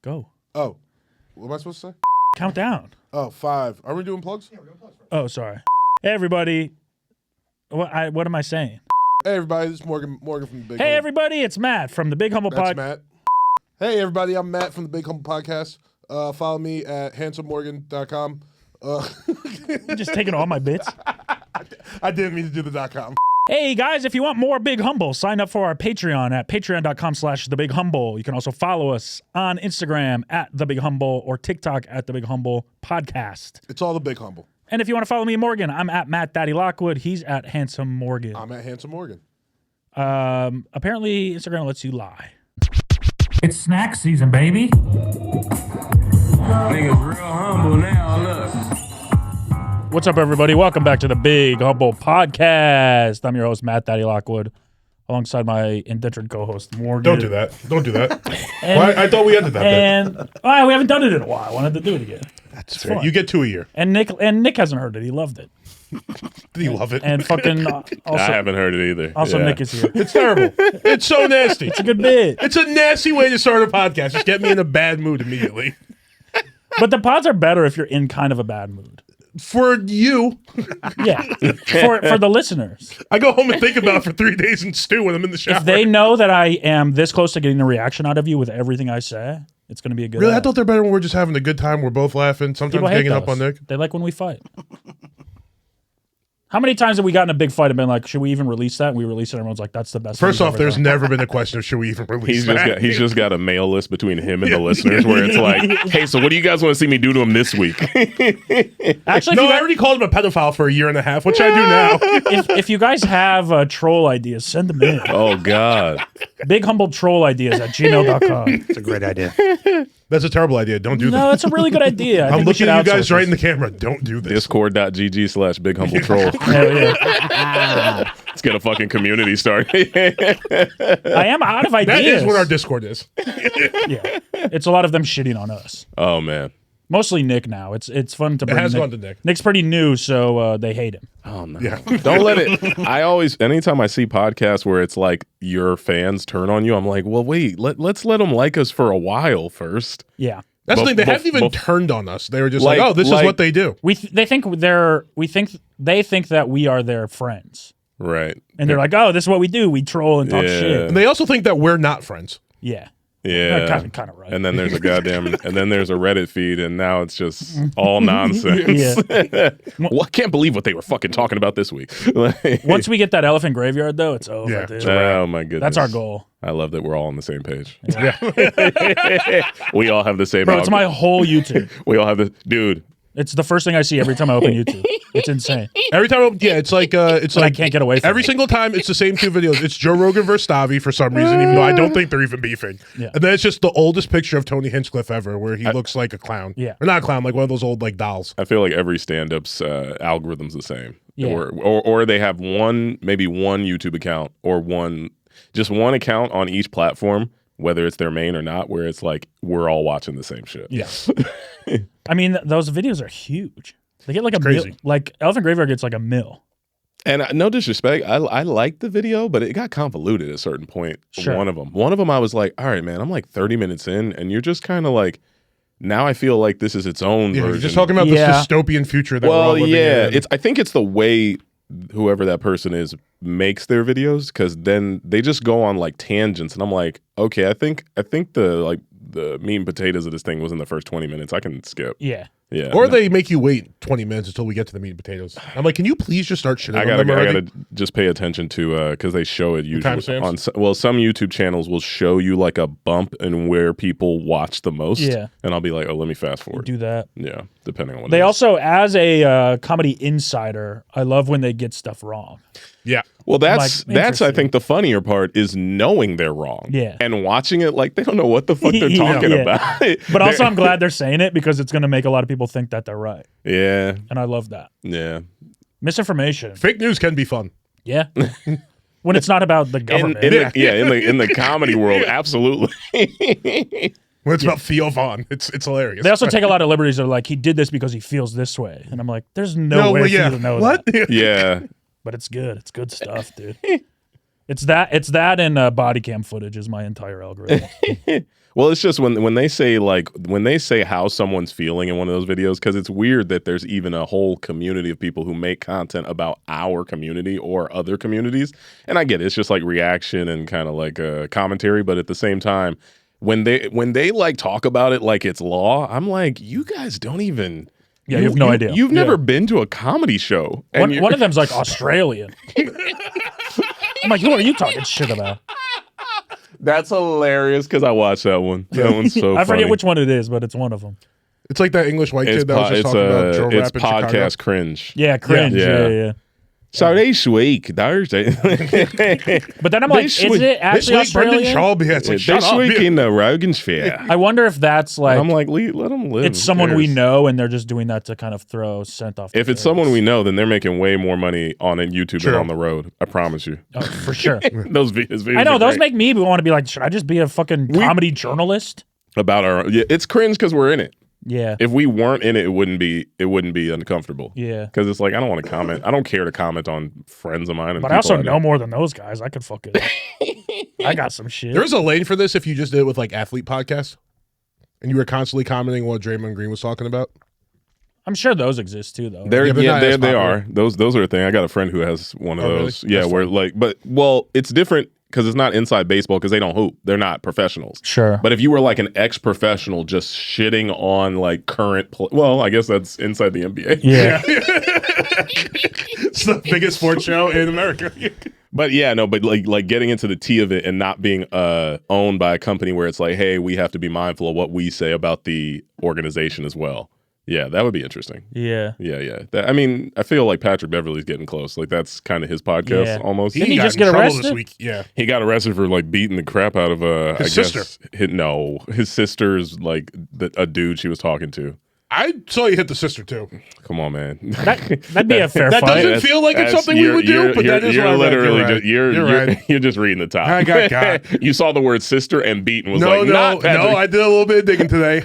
Go. Oh, what am I supposed to say? Count down. Oh, 5. Are we doing plugs? Yeah, we're doing plugs. Oh, sorry. Hey, everybody. What am I saying? Hey, everybody. This is Morgan from the Big Hey, Humble. everybody. It's Matt from the Big Humble That's Podcast. Matt. Hey, everybody. I'm Matt from the Big Humble Podcast. Follow me at handsomemorgan.com. You're just taking all my bits. I didn't mean to do the .com. Hey, guys, if you want more Big Humble, sign up for our Patreon at patreon.com/TheBigHumble. You can also follow us on Instagram at The Big Humble or TikTok at The Big Humble Podcast. It's all the Big Humble. And if you want to follow me, Morgan, I'm at Matt Daddy Lockwood. He's at Handsome Morgan. I'm at Handsome Morgan. Apparently, Instagram lets you lie. It's snack season, baby. Niggas real humble now, look. What's up, everybody? Welcome back to the Big Humble Podcast. I'm your host, Matt Daddy Lockwood, alongside my indentured co-host, Morgan. Don't do that. Don't do that. Why? I thought we ended that bit. And we haven't done it in a while. I wanted to do it again. That's fair. You get 2 a year. And Nick hasn't heard it. He loved it. Did you love it? And fucking also, I haven't heard it either. Also, Yeah. Nick is here. It's terrible. It's so nasty. It's a good bit. It's a nasty way to start a podcast. Just get me in a bad mood immediately. But the pods are better if you're in kind of a bad mood. For you, Yeah. For the listeners. I go home and think about it for 3 days and stew when I'm in the shower. If they know that I am this close to getting a reaction out of you with everything I say, it's going to be a good Really? I ad. thought they're better when we're just having a good time. We're both laughing. Sometimes People hate ganging up those. on Nick. They like when we fight. How many times have we gotten a big fight and been like, should we even release that? And we release it and everyone's like, that's the best. First thing off, we've ever there's done. never been a question of should we even release that. He's just got a mail list between him and the listeners where it's like, hey, so what do you guys want to see me do to him this week? Actually, No, if, I you already called him a pedophile for a year and a half. What should I do now? if you guys have troll ideas, send them in. Oh, God. BigHumbleTrollIdeas@gmail.com. It's a great idea. That's a terrible idea. Don't do No, that. that's a really good idea. I I'm think we should looking at you outsource guys right in the this. camera. Don't do this. Discord.gg/BigHumbleTroll. Hell yeah. Let's get a fucking community started. I am out of ideas. That is what our Discord is. Yeah. It's a lot of them shitting on us. Oh, man. Mostly Nick now. It's fun to bring has Nick. gone to Nick. Nick's pretty new, so they hate him. Oh, no. Yeah. Don't let it. Anytime I see podcasts where it's like your fans turn on you, I'm like, well, wait, let's let them like us for a while first. Yeah. That's the thing. They But- haven't even but- turned on us. They were just like, oh, this is what they do. They think that we are their friends. Right. And they're like, oh, this is what we do. We troll and talk Yeah. shit. And they also think that we're not friends. Yeah. Yeah. Kind of right. And then there's a Reddit feed, and now it's just all nonsense. Yeah. Well, I can't believe what they were fucking talking about this week. Once we get that elephant graveyard, though, it's over, Yeah. dude. Oh my goodness, That's our goal. I love that we're all on the same page. Yeah. We all have the same. Bro, it's my whole YouTube. We all have the dude. It's the first thing I see every time I open YouTube. It's insane. Every time, it's like I can't get away from every it. single time. It's the same 2 videos. It's Joe Rogan versus Stavi for some reason, even though I don't think they're even beefing. Yeah. And then it's just the oldest picture of Tony Hinchcliffe ever, where he looks like a clown. Yeah. Or not a clown, like one of those old like dolls. I feel like every stand-up's algorithm's the same. Yeah. Or they have maybe one YouTube account or one account on each platform, whether it's their main or not, where it's like we're all watching the same shit. Yeah. I mean, those videos are huge. They get like a crazy. mil. Like Elephant Graveyard gets like a mil. And no disrespect, I liked the video, but it got convoluted at a certain point. Sure. One of them, I was like, all right, man, I'm like 30 minutes in, and you're just kind of like, now I feel like this is its own Yeah, version. you're just talking about Yeah. this dystopian future that we're all living in. I think it's the way whoever that person is makes their videos, because then they just go on like tangents, and I'm like, okay, I think the meat and potatoes of this thing was in the first 20 minutes. I can skip. Yeah. Yeah. Or they make you wait 20 minutes until we get to the meat and potatoes. I'm like, can you please just start shitting I on them already? gotta just pay attention to because they show it usually timestamps? on some YouTube channels will show you like a bump in where people watch the most. Yeah. And I'll be like, oh, let me fast forward. Do that. Yeah, depending on what They it is. also, as a comedy insider, I love when they get stuff wrong. Yeah. Well, that's I interesting. think the funnier part is knowing they're wrong. Yeah. And watching it like they don't know what the fuck they're Yeah. talking Yeah. about. But also, I'm glad they're saying it because it's going to make a lot of people think that they're right. Yeah. And I love that. Yeah. Misinformation. Fake news can be fun. Yeah. When it's not about the government. In the comedy world, absolutely. When it's about Theo Vaughn, it's hilarious. They also take a lot of liberties. They're like, he did this because he feels this way. And I'm like, there's no way for you to know what? that. Yeah. But it's good. It's good stuff, dude. It's that and body cam footage is my entire algorithm. Well, it's just when they say how someone's feeling in one of those videos, because it's weird that there's even a whole community of people who make content about our community or other communities. And I get it, it's just like reaction and kind of like a commentary, but at the same time, when they like talk about it like it's law, I'm like, you guys don't even. Yeah, you have no idea. You've never been to a comedy show. And one of them's like Australian. I'm like, who are you talking shit about? That's hilarious because I watched that one. That one's so funny. I forget which one it is, but it's one of them. It's like that English white kid that was just talking about drill rap in podcast Chicago. Cringe. Yeah, cringe. Yeah. So this week, Thursday. But then I'm like, is it actually Australian? This week in the Rogan's Fair. I wonder if that's like. I'm like, let them live. It's someone we know, and they're just doing that to kind of throw scent off. If it's someone we know, then they're making way more money on YouTube than on the road. I promise you. Oh, for sure. Those videos. I know those make me want to be like, should I just be a fucking comedy journalist? About it's cringe because we're in it. Yeah. If we weren't in it, it wouldn't be uncomfortable. Yeah. Because it's like I don't want to comment. I don't care to comment on friends of mine. And but I also know more than those guys. I could fucking. I got some shit. There's a lane for this if you just did it with like athlete podcasts, and you were constantly commenting what Draymond Green was talking about. I'm sure those exist too, though. They are. Those are a thing. I got a friend who has one of those. Really? Yeah, where like, it's different. Because it's not inside baseball because they don't hoop. They're not professionals. Sure. But if you were like an ex-professional just shitting on like current well, I guess that's inside the NBA. Yeah. It's the biggest sports show in America. But like getting into the tea of it and not being owned by a company where it's like, hey, we have to be mindful of what we say about the organization as well. Yeah, that would be interesting. Yeah. Yeah. I mean, I feel like Patrick Beverley's getting close. Like that's kind of his podcast almost. Didn't he just get arrested this week? Yeah. He got arrested for like beating the crap out of his sister. His sister's like a dude she was talking to. I saw you hit the sister too. Come on, man. That'd be a fair fight. That doesn't feel like it's something we would do, but that is you're what literally I read. you're just reading the top. I got You saw the word sister and beat and was no, I did a little bit of digging today.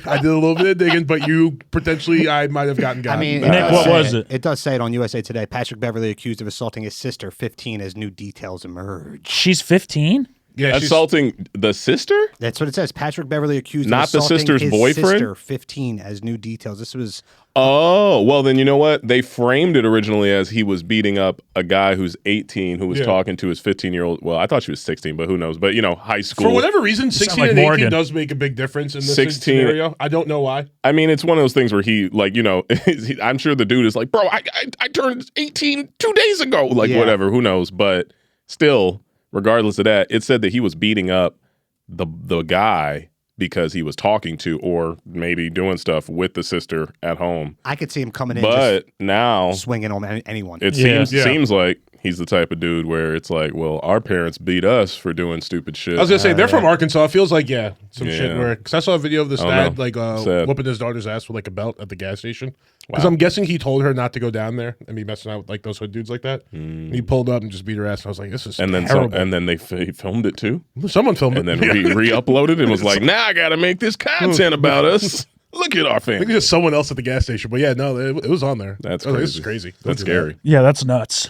But you potentially I might have gotten. I mean, Nick, what was it? It does say it on USA Today. Patrick Beverley accused of assaulting his sister, 15, as new details emerge. She's 15? Yeah, assaulting the sister? That's what it says. Patrick Beverley accused not of the assaulting sister's his boyfriend? sister, 15, as new details. This was. Oh, well, then you know what? They framed it originally as he was beating up a guy who's 18 who was talking to his 15-year-old. Well, I thought she was 16, but who knows? But, high school. For whatever reason, 16 like and 18 Morgan. does make a big difference in this scenario. I don't know why. I mean, it's one of those things where he, I'm sure the dude is like, bro, I turned 18 2 days ago. Whatever, who knows? But still, regardless of that, it said that he was beating up the guy because he was talking to or maybe doing stuff with the sister at home. I could see him coming in but now swinging on anyone. It seems like he's the type of dude where it's like, well, our parents beat us for doing stupid shit. I was going to say, they're from Arkansas. It feels like, some shit where, because I saw a video of this dad, whooping his daughter's ass with, a belt at the gas station. Because I'm guessing he told her not to go down there and be messing out with, those hood dudes like that. He pulled up and just beat her ass. And I was like, this is terrible. And then they filmed it too? Someone filmed it. And then re-uploaded it and was like, now I got to make this content about us. Look at our family. I think it's just someone else at the gas station. But yeah, no, it was on there. That's crazy. This is crazy. That's scary. Yeah, that's nuts.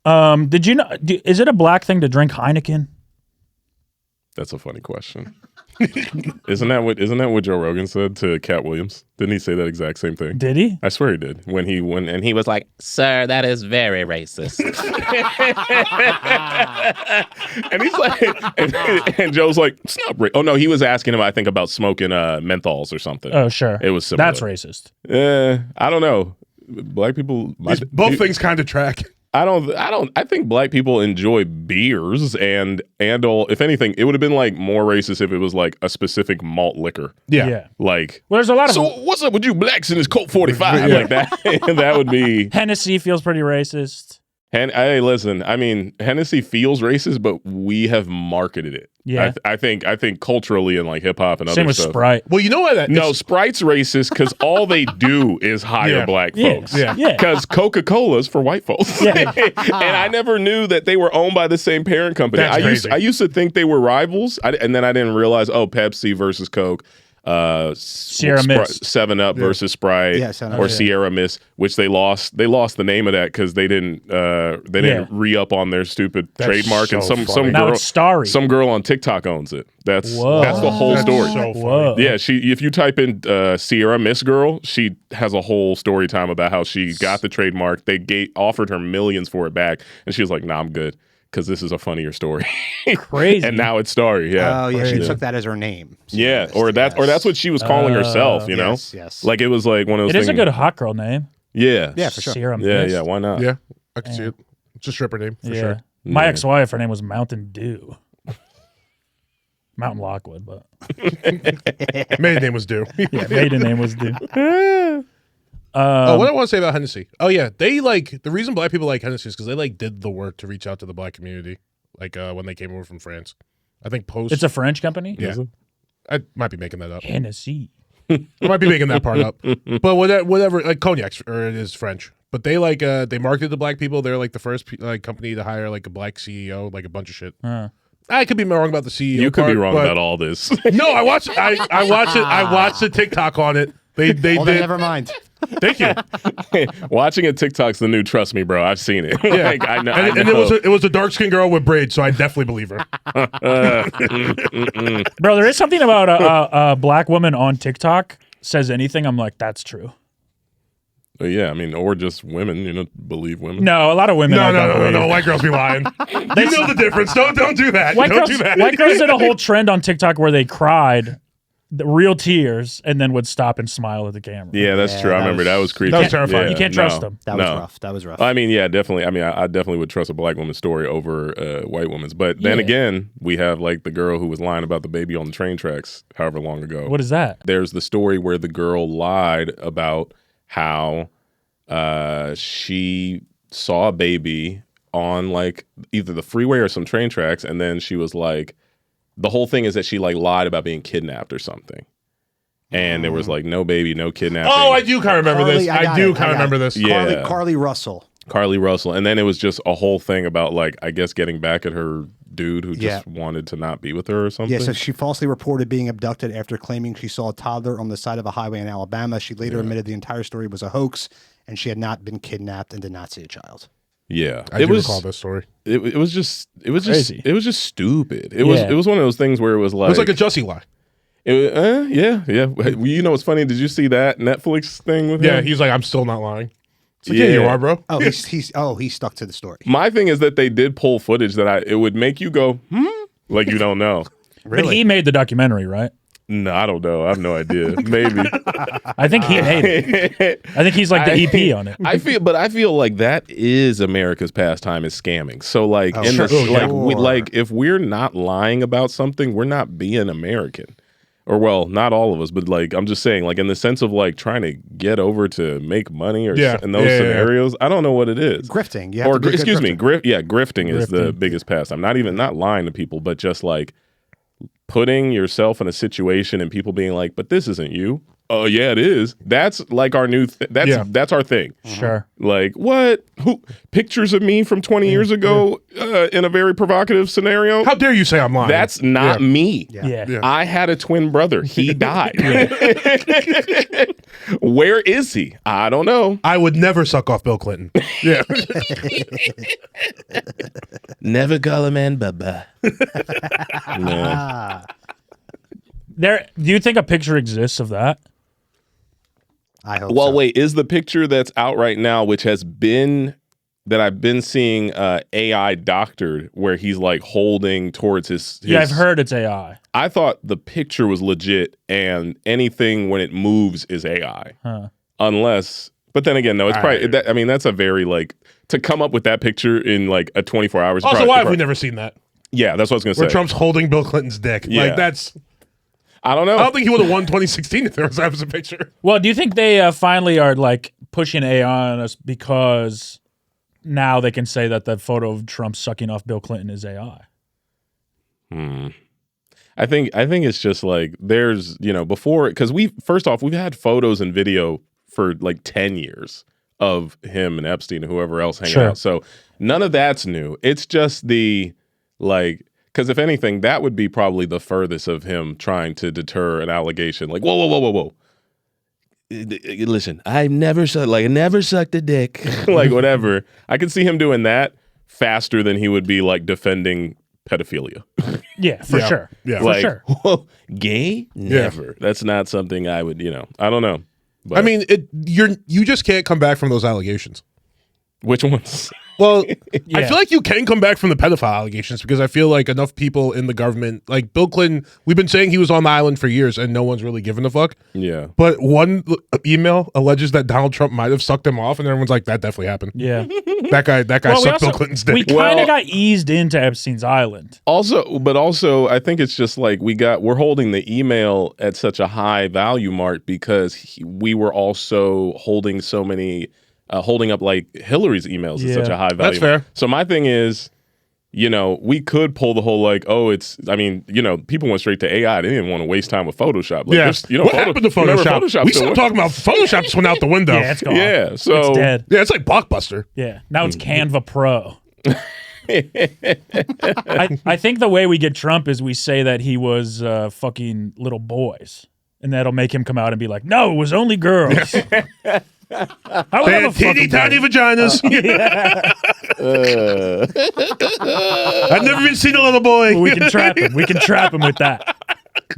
Did you know? Is it a black thing to drink Heineken? That's a funny question. Isn't that what Joe Rogan said to Cat Williams? Didn't he say that exact same thing? Did he? I swear he did. When he was like, "Sir, that is very racist." And he's like, and Joe's like, "It's not racist." Oh no, he was asking him, I think, about smoking menthols or something. Oh sure, it was similar. That's racist. I don't know. Black people, both things kind of track. I think black people enjoy beers and all. If anything, it would have been more racist if it was a specific malt liquor. Yeah. Well, there's a lot of. So what's up with you blacks in this Colt 45 like that? That would be. Hennessy feels pretty racist. And hey, listen, I mean, Hennessy feels racist, but we have marketed it. Yeah, I think culturally in hip hop and same other with stuff. Sprite. Well, you know why that? No, Sprite's racist because all they do is hire black folks. Yeah, because Coca-Cola's for white folks. Yeah. And I never knew that they were owned by the same parent company. That's crazy. I used to think they were rivals, and then I didn't realize. Oh, Pepsi versus Coke. Sierra Mist 7-Up versus Sprite, or Sierra Mist, which they lost the name of that because they didn't re-up on their stupid trademark, so and some girl on TikTok owns it. That's the whole story. So funny. Yeah, if you type in Sierra Mist girl, she has a whole story time about how she got the trademark. They offered her millions for it back, and she was like, "Nah, I'm good." Because this is a funnier story. Crazy. And now it's Starry, yeah. Oh, yeah, Crazy. she took that as her name. Yeah, or that's what she was calling herself, you know? Yes. Like, it was like one of those things. It is a good hot girl name. Yeah. Yeah, for sure. Sierra Mist. Yeah, why not? Yeah, I can see it. It's a stripper name, for sure. My ex-wife, her name was Mountain Dew. Mountain Lockwood, but. Maiden name was Dew. Yeah, maiden name was Dew. What I want to say about Hennessy. Oh yeah, they the reason black people like Hennessy is because they did the work to reach out to the black community, when they came over from France. I think It's a French company. Yeah, I might be making that up. Hennessy. I might be making that part up, but whatever. Cognac, or it is French. But they they marketed to black people. They're the first company to hire a black CEO, a bunch of shit. I could be wrong about the CEO. You could be wrong about all this. No, I watched it. I watched the TikTok on it. They did. Never mind. Thank you. Watching a TikTok's the new trust me, bro. I've seen it. Yeah. I know. And it was a dark skinned girl with braids, so I definitely believe her. Bro, there is something about a black woman on TikTok says anything. I'm like, that's true. Yeah, I mean, or just women, believe women. No, a lot of women. No. White girls be lying. You know the difference. Don't do that. White Don't do that. White girls did a whole trend on TikTok where they cried. The real tears, and then would stop and smile at the camera. Yeah, that's true. I remember that was creepy. That was terrifying. You can't trust them. That was rough. I mean, yeah, definitely. I mean, I definitely would trust a black woman's story over a white woman's. But then again, we have the girl who was lying about the baby on the train tracks however long ago. What is that? There's the story where the girl lied about how she saw a baby on either the freeway or some train tracks, and then she was like, the whole thing is that she lied about being kidnapped or something. And there was no baby, no kidnapping. Oh, I do kind of remember this. I do kind of remember this. Yeah. Carly Russell. And then it was just a whole thing about I guess getting back at her dude who just wanted to not be with her or something. Yeah, so she falsely reported being abducted after claiming she saw a toddler on the side of a highway in Alabama. She later admitted the entire story was a hoax and she had not been kidnapped and did not see a child. Yeah, I do recall this story. It was just Crazy. It was just stupid. It was one of those things where it was it was like a Jussie lie. Yeah. You know what's funny? Did you see that Netflix thing with him? Yeah, he's like, I'm still not lying. It's yeah, you are, bro. Oh, he's stuck to the story. My thing is that they did pull footage that it would make you go, like you don't know. Really? But he made the documentary, right? No, I don't know. I have no idea. Maybe. I think he made it. I think he's the EP on it. I feel like that is America's pastime is scamming. So if we're not lying about something, we're not being American. Or well, not all of us, but I'm just saying, in the sense of trying to get over to make money or in those scenarios, I don't know what it is. Grifting. Grifting is the biggest pastime. Not lying to people, but just putting yourself in a situation and people being like, but this isn't you. Oh yeah, it is. That's our new that's our thing. Sure. What? Who pictures of me from 20 years ago in a very provocative scenario? How dare you say I'm lying? That's not me. Yeah. I had a twin brother. He died. Where is he? I don't know. I would never suck off Bill Clinton. Yeah. Never call a man baba. No. Do you think a picture exists of that? I hope well, so. wait, is the picture that's out right now, which has been that I've been seeing AI doctored, where he's holding towards his Yeah, I've heard it's AI. I thought the picture was legit, and anything when it moves is AI, unless. But then again, no, it's probably. That's a very to come up with that picture in a 24 hours. Also, why have we never seen that? Yeah, that's what I was gonna say. Where Trump's holding Bill Clinton's dick. Yeah. That's. I don't know. I don't think he would have won 2016 if there was a picture. Well, do you think they finally are pushing AI on us because now they can say that the photo of Trump sucking off Bill Clinton is AI? I think it's just there's before, because we've had photos and video for 10 years of him and Epstein and whoever else hanging out. So none of that's new. It's just the Because if anything, that would be probably the furthest of him trying to deter an allegation. Like, whoa. Listen, I never sucked a dick. Like, whatever. I could see him doing that faster than he would be like defending pedophilia. Yeah, for sure. Yeah, like, for sure. Whoa, gay? Never. Yeah. That's not something I would, I don't know. But I mean, you just can't come back from those allegations. Which ones? Well, I feel like you can come back from the pedophile allegations because I feel like enough people in the government, like Bill Clinton, we've been saying he was on the island for years and no one's really given a fuck. Yeah. But one email alleges that Donald Trump might have sucked him off, and everyone's like, that definitely happened. Yeah. That guy sucked Bill Clinton's dick. We kind of got eased into Epstein's island. Also, I think it's just like we're holding the email at such a high value mark because we were also holding so many. Holding up like Hillary's emails is such a high value. That's fair. So my thing is, we could pull the whole like, people went straight to AI. They didn't want to waste time with Photoshop. Like, what happened to Photoshop? We stopped talking about Photoshop. Just went out the window. Yeah, it's gone. Yeah, so it's dead. Yeah, it's like Blockbuster. Yeah, now it's Canva Pro. I think the way we get Trump is we say that he was fucking little boys, and that'll make him come out and be like, "No, it was only girls." I would have a teeny tiny vaginas. I've never even seen a little boy. We can trap him. We can trap him with that.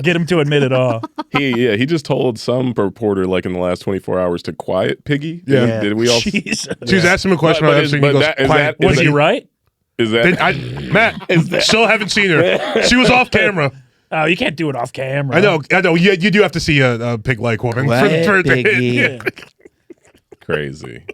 Get him to admit it all. He just told some reporter like in the last 24 hours to quiet Piggy. Yeah. Did we all? Jesus. She was asking him a question about Epstein. He goes, quiet. Was he right? Is that Matt? Still haven't seen her. She was off camera. Oh, you can't do it off camera. I know. Yeah, you do have to see a pig-like woman. Quiet, Piggy. Crazy.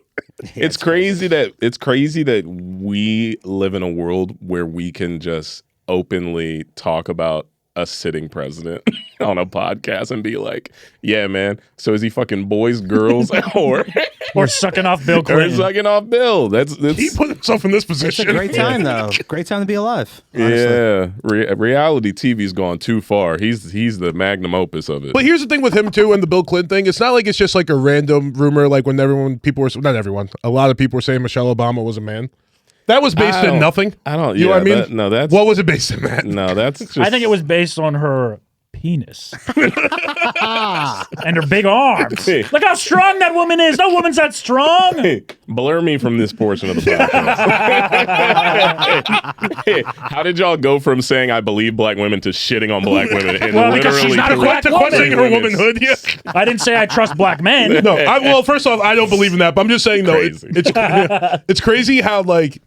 It's crazy that we live in a world where we can just openly talk about a sitting president on a podcast and be like, yeah, man, so is he fucking boys, girls, or sucking off Bill Clinton? Or sucking off Bill. That's he put himself in this position. It's a great time, though. Great time to be alive. Honestly. Yeah. Reality TV's gone too far. He's the magnum opus of it. But here's the thing with him, too, and the Bill Clinton thing. It's not like it's just like a random rumor, like when a lot of people were saying Michelle Obama was a man. That was based on nothing. I don't. You know what I mean? That's what was it based on, Matt? No, that's just. I think it was based on her penis and her big arms. Look how strong that woman is. No woman's that strong. Blur me from this portion of the podcast. How did y'all go from saying I believe black women to shitting on black women? And because she's not a black woman. Her womanhood. Yeah. I didn't say I trust black men. No. Well, first off, I don't believe in that. But I'm just saying, though, it's crazy how like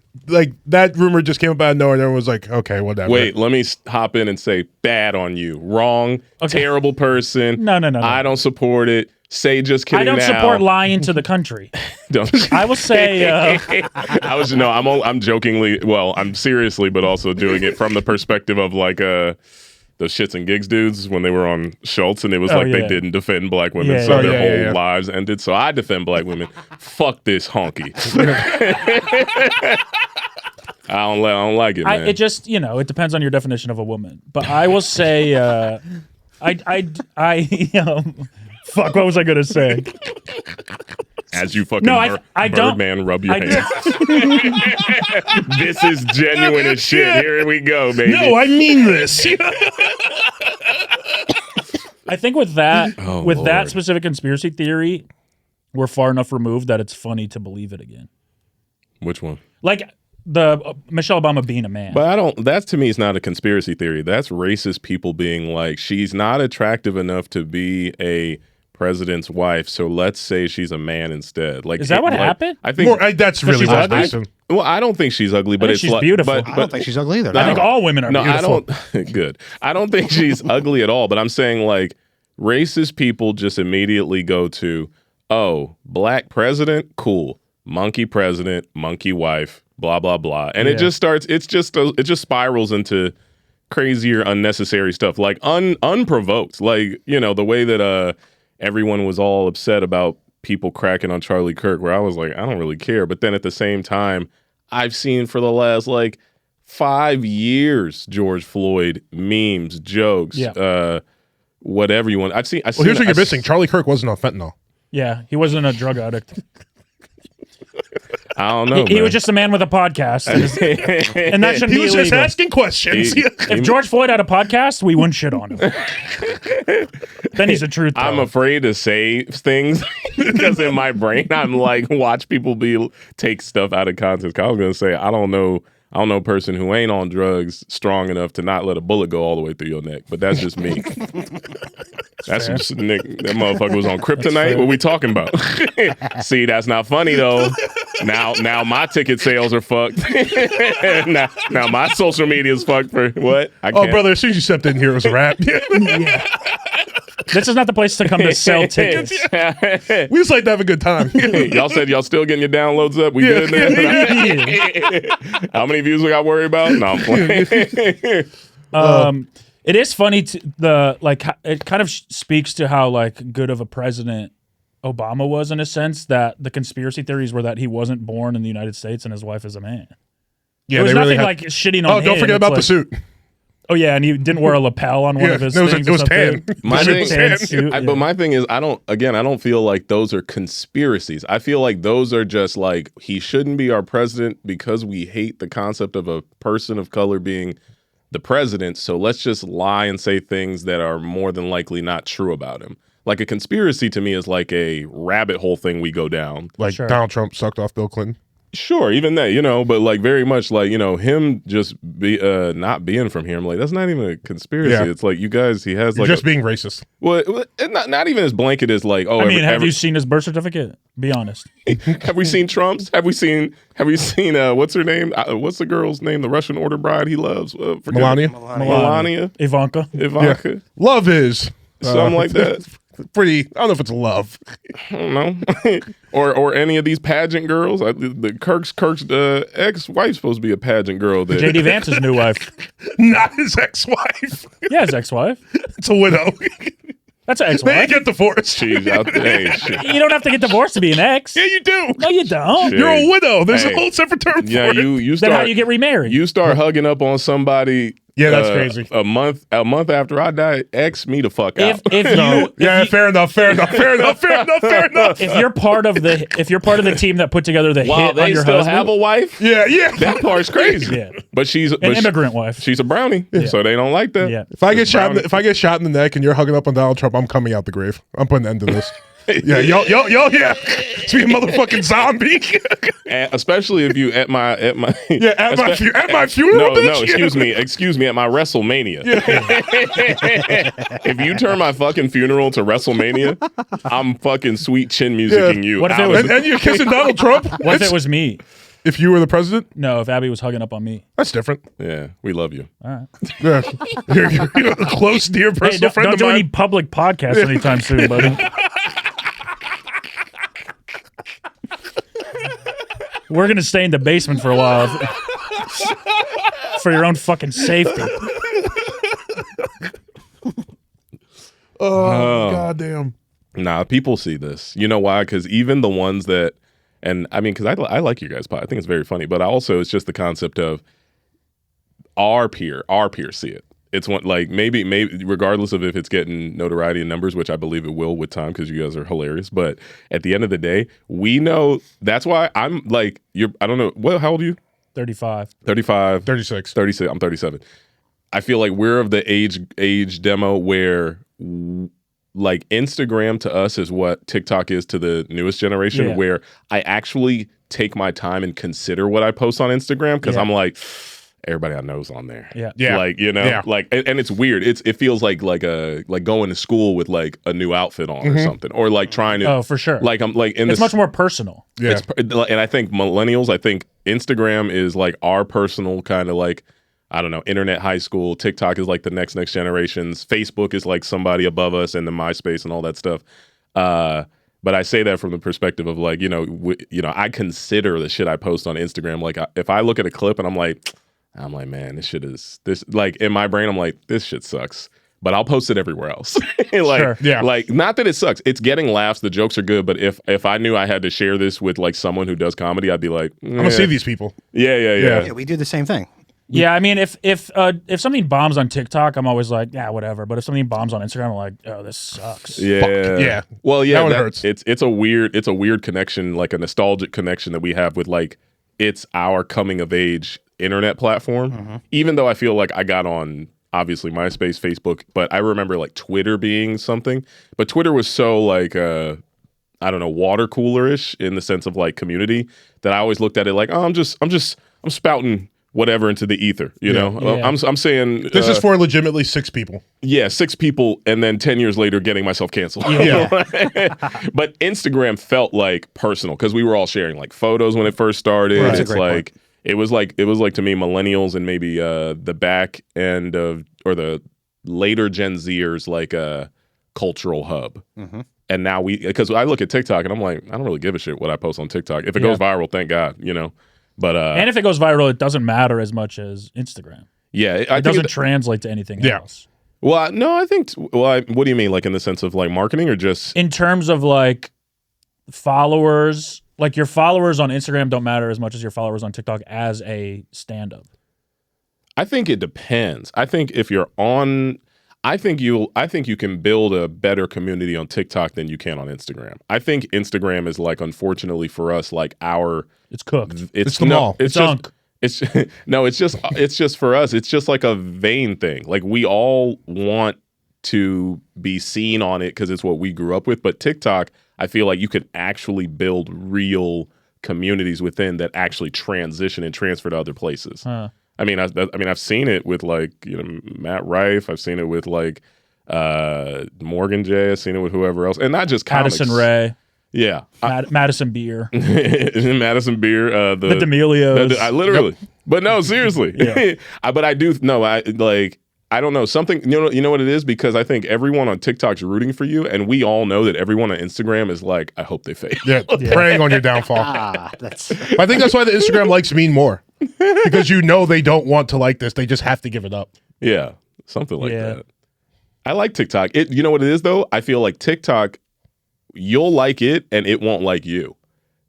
that rumor just came up out of nowhere and everyone was like, okay, whatever. Wait, let me hop in and say bad on you. Wrong. Okay. Terrible person. No. I don't support it. Say just kidding. I don't support lying to the country. Don't. I will say. I'm jokingly. Well, I'm seriously, but also doing it from the perspective of like those shits and gigs dudes when they were on Schultz and it was they didn't defend black women, their whole lives ended. So I defend black women. Fuck this honky. I don't like it, man. It just it depends on your definition of a woman. But I will say, fuck. What was I gonna say? As you fucking Birdman rub your hands. This is genuine as shit. Yeah. Here we go, baby. No, I mean this. I think with that that specific conspiracy theory, we're far enough removed that it's funny to believe it again. Which one? Like the Michelle Obama being a man. But that to me is not a conspiracy theory. That's racist people being like, she's not attractive enough to be a president's wife, so let's say she's a man instead. Like, is that what happened? I think that's really what happened. Well, I don't think she's ugly, but she's beautiful. But I don't think she's ugly either. I think all women are beautiful. Good. I don't think she's ugly at all. But I'm saying like racist people just immediately go to, oh, black president, cool, monkey president, monkey wife, blah blah blah, and it just starts. It just spirals into crazier, unnecessary stuff, like unprovoked, like the way that everyone was all upset about people cracking on Charlie Kirk, where I was like, I don't really care. But then at the same time, I've seen for the last 5 years, George Floyd memes, jokes, whatever you want. Here's what you're missing. Charlie Kirk wasn't on fentanyl. Yeah, he wasn't a drug addict. I don't know. He was just a man with a podcast, and that shouldn't be illegal. He was just asking questions. If George Floyd had a podcast, we wouldn't shit on him. Then he's a truth teller. I'm afraid to say things because in my brain I'm like, watch people take stuff out of context. I was gonna say I don't know a person who ain't on drugs strong enough to not let a bullet go all the way through your neck, but that's just me. That's just Nick. That motherfucker was on kryptonite. What we talking about? See, that's not funny though. Now my ticket sales are fucked. now my social media is fucked for what? Oh, brother, as soon as you stepped in here, it was a wrap. Yeah. This is not the place to come to sell tickets. We just like to have a good time. Y'all said y'all still getting your downloads up. We good now? How many views we got worried about? No, I'm playing. It is funny it kind of speaks to how like good of a president Obama was in a sense that the conspiracy theories were that he wasn't born in the United States and his wife is a man. Yeah, there was nothing like shitting on him. Oh, don't forget about the suit. Oh yeah, and he didn't wear a lapel on one of his things. It was tan. But my thing is, I don't feel like those are conspiracies. I feel like those are just like he shouldn't be our president because we hate the concept of a person of color being the president. So let's just lie and say things that are more than likely not true about him. Like a conspiracy to me is like a rabbit hole thing we go down. Like Donald Trump sucked off Bill Clinton. Sure, even that, but like very much like, him just not being from here. I'm like, that's not even a conspiracy. Yeah. It's like you guys, he has like just being racist. Well, not even as blanket as like, oh, have you seen his birth certificate? Be honest. Have we seen Trump's? Have we seen what's her name? What's the girl's name? The Russian order bride he loves? Melania. Ivanka. Yeah. Love is something like that. Pretty. I don't know if it's love. I don't know. or any of these pageant girls. The Kirk's ex-wife's supposed to be a pageant girl. JD Vance's new wife. Not his ex-wife. Yeah, his ex-wife. It's a widow. That's an ex-wife. They get divorced. She's out there. You don't have to get divorced to be an ex. Yeah, you do. No, you don't. You're a widow. There's a whole separate term for it. You start. Then how you get remarried? You start hugging up on somebody. Yeah, that's crazy. A month after I die, X me the fuck out. Fair enough. If you're part of the team that put together the hit on your still husband, have a wife. Yeah. That part's crazy. Yeah, but she's an immigrant wife. She's a brownie, so they don't like that. Yeah. If I get shot in the neck and you're hugging up on Donald Trump, I'm coming out the grave. I'm putting an end to this. Yeah, yo, yeah. It's me a motherfucking zombie. Especially if you at my funeral. No, excuse me, at my WrestleMania. Yeah. If you turn my fucking funeral to WrestleMania, I'm fucking sweet chin musicking you. What if it was, and you're kissing Donald Trump? What if it was me? If you were the president? No, if Abby was hugging up on me. That's different. Yeah, we love you. All right. Yeah. You're a close, dear personal friend of mine. Don't do any public podcasts anytime soon, buddy. We're going to stay in the basement for a while for your own fucking safety. Goddamn. Nah, people see this. You know why? Because even the ones that, and I mean, because I like you guys' pod. I think it's very funny, but also it's just the concept of our peers see it. It's one like maybe regardless of if it's getting notoriety and numbers, which I believe it will with time because you guys are hilarious. But at the end of the day, we know that's why I'm like I don't know how old are you? 35. 35. 36. 36. I'm 37. I feel like we're of the age demo where like Instagram to us is what TikTok is to the newest generation, where I actually take my time and consider what I post on Instagram because I'm like, everybody I know's on there. Yeah. Like, like, and it's weird. It feels like going to school with like a new outfit on or something, or like trying to. Oh, for sure. Like I'm like it's much more personal. Yeah. And I think millennials, I think Instagram is like our personal kind of like, I don't know, internet high school. TikTok is like the next generations. Facebook is like somebody above us, and then MySpace and all that stuff. But I say that from the perspective of like, I consider the shit I post on Instagram. Like if I look at a clip and I'm like, man, this like in my brain, I'm like, this shit sucks. But I'll post it everywhere else. Sure. Yeah. Like, not that it sucks. It's getting laughs. The jokes are good. But if I knew I had to share this with like someone who does comedy, I'd be like, I'm gonna see these people. Yeah. We do the same thing. Yeah, I mean, if something bombs on TikTok, I'm always like, yeah, whatever. But if something bombs on Instagram, I'm like, oh, this sucks. Yeah, Fuck. Yeah. Well, yeah, that one hurts. It's a weird connection, like a nostalgic connection that we have with like it's our coming of age internet platform. Even though I feel like I got on obviously MySpace, Facebook, but I remember like Twitter being something. But Twitter was so like I don't know, water cooler-ish in the sense of like community that I always looked at it like, oh, I'm spouting whatever into the ether, you know? Yeah. I'm saying this is for legitimately 6 people. Yeah, 6 people, and then 10 years later getting myself canceled. Yeah. But Instagram felt like personal because we were all sharing like photos when it first started. Right. It's like it was like to me millennials and maybe the back end of or the later Gen Zers like a cultural hub. And now because I look at TikTok and I'm like, I don't really give a shit what I post on TikTok. If it goes viral, thank God, you know. But and if it goes viral, it doesn't matter as much as Instagram. Yeah, it doesn't translate to anything else. Well, no, I think. Well, what do you mean, like in the sense of like marketing, or just in terms of like followers? Like your followers on Instagram don't matter as much as your followers on TikTok as a stand-up. I think it depends. I think if you're on. I think you can build a better community on TikTok than you can on Instagram. I think Instagram is like, unfortunately for us, like it's cooked. It's the mall. It's just it's just for us. It's just like a vain thing. Like we all want to be seen on it because it's what we grew up with. But TikTok, I feel like you can actually build real communities within that actually transition and transfer to other places. I mean, I've seen it with like Matt Rife. I've seen it with like Morgan J. I've seen it with whoever else, and not just comics. Madison Ray. Yeah, Madison Beer. Madison Beer. The D'Amelios. I literally, but no, seriously. Yeah. But I do no. I like. I don't know something. You know what it is, because I think everyone on TikTok's rooting for you, and we all know that everyone on Instagram is like, I hope they fail. Yeah, preying on your downfall. I think that's why the Instagram likes mean more, because you know they don't want to like this; they just have to give it up. Yeah, something like that. I like TikTok. You know what it is though? I feel like TikTok, you'll like it, and it won't like you.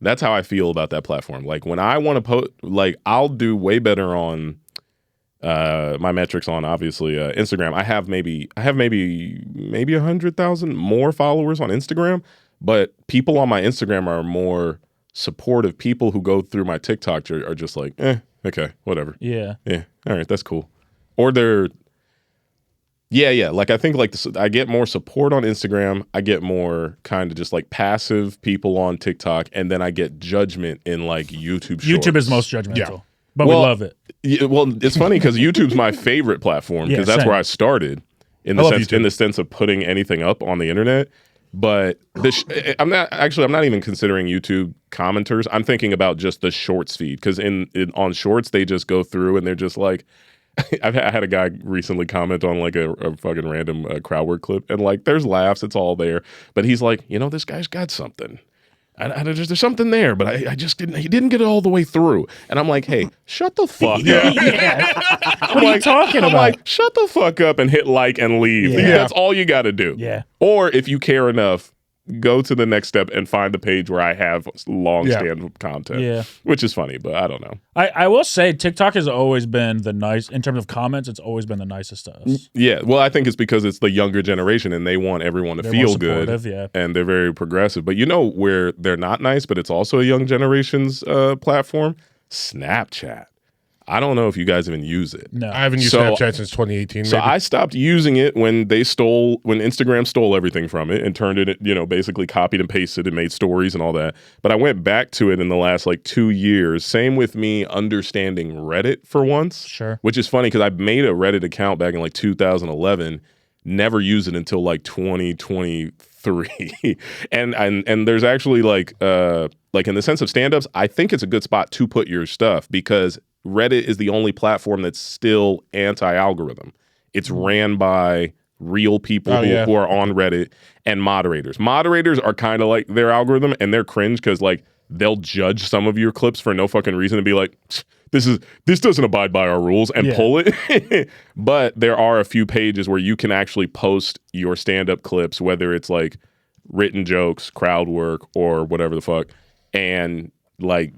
That's how I feel about that platform. Like when I want to post, like I'll do way better on. My metrics on obviously Instagram. I have maybe 100,000 more followers on Instagram, but people on my Instagram are more supportive. People who go through my TikTok are just like, okay, whatever. Yeah, all right, that's cool. Or they're, like I think like I get more support on Instagram. I get more kind of just like passive people on TikTok, and then I get judgment in like YouTube Shorts. YouTube is most judgmental. Yeah. But we love it. Well, it's funny because YouTube's my favorite platform because that's where I started in the sense of putting anything up on the internet. But I'm not even considering YouTube commenters. I'm thinking about just the Shorts feed, because on Shorts they just go through and they're just like, I had a guy recently comment on like a fucking random crowd work clip, and like there's laughs, it's all there, but he's like, this guy's got something. There's something there, but I just didn't. He didn't get it all the way through, and I'm like, "Hey, shut the fuck up!" What are you talking about? I'm like, "Shut the fuck up and hit like and leave." Yeah. That's all you got to do. Yeah. Or if you care enough, go to the next step and find the page where I have long-stand content. Yeah. Which is funny, but I don't know. I will say TikTok has always been in terms of comments, it's always been the nicest to us. Yeah, well, I think it's because it's the younger generation and they want everyone to feel good. And they're very progressive. But you know where they're not nice, but it's also a young generation's platform? Snapchat. I don't know if you guys even use it. No, I haven't used Snapchat since 2018. So I stopped using it when Instagram stole everything from it and turned it, basically copied and pasted and made stories and all that. But I went back to it in the last like 2 years. Same with me understanding Reddit for once. Sure. Which is funny because I made a Reddit account back in like 2011, never used it until like 2023. and there's actually like in the sense of stand-ups, I think it's a good spot to put your stuff because Reddit is the only platform that's still anti-algorithm. It's ran by real people who are on Reddit and moderators. Moderators are kind of like their algorithm, and they're cringe because like they'll judge some of your clips for no fucking reason and be like, this doesn't abide by our rules and pull it. But there are a few pages where you can actually post your stand-up clips, whether it's like written jokes, crowd work, or whatever the fuck, and like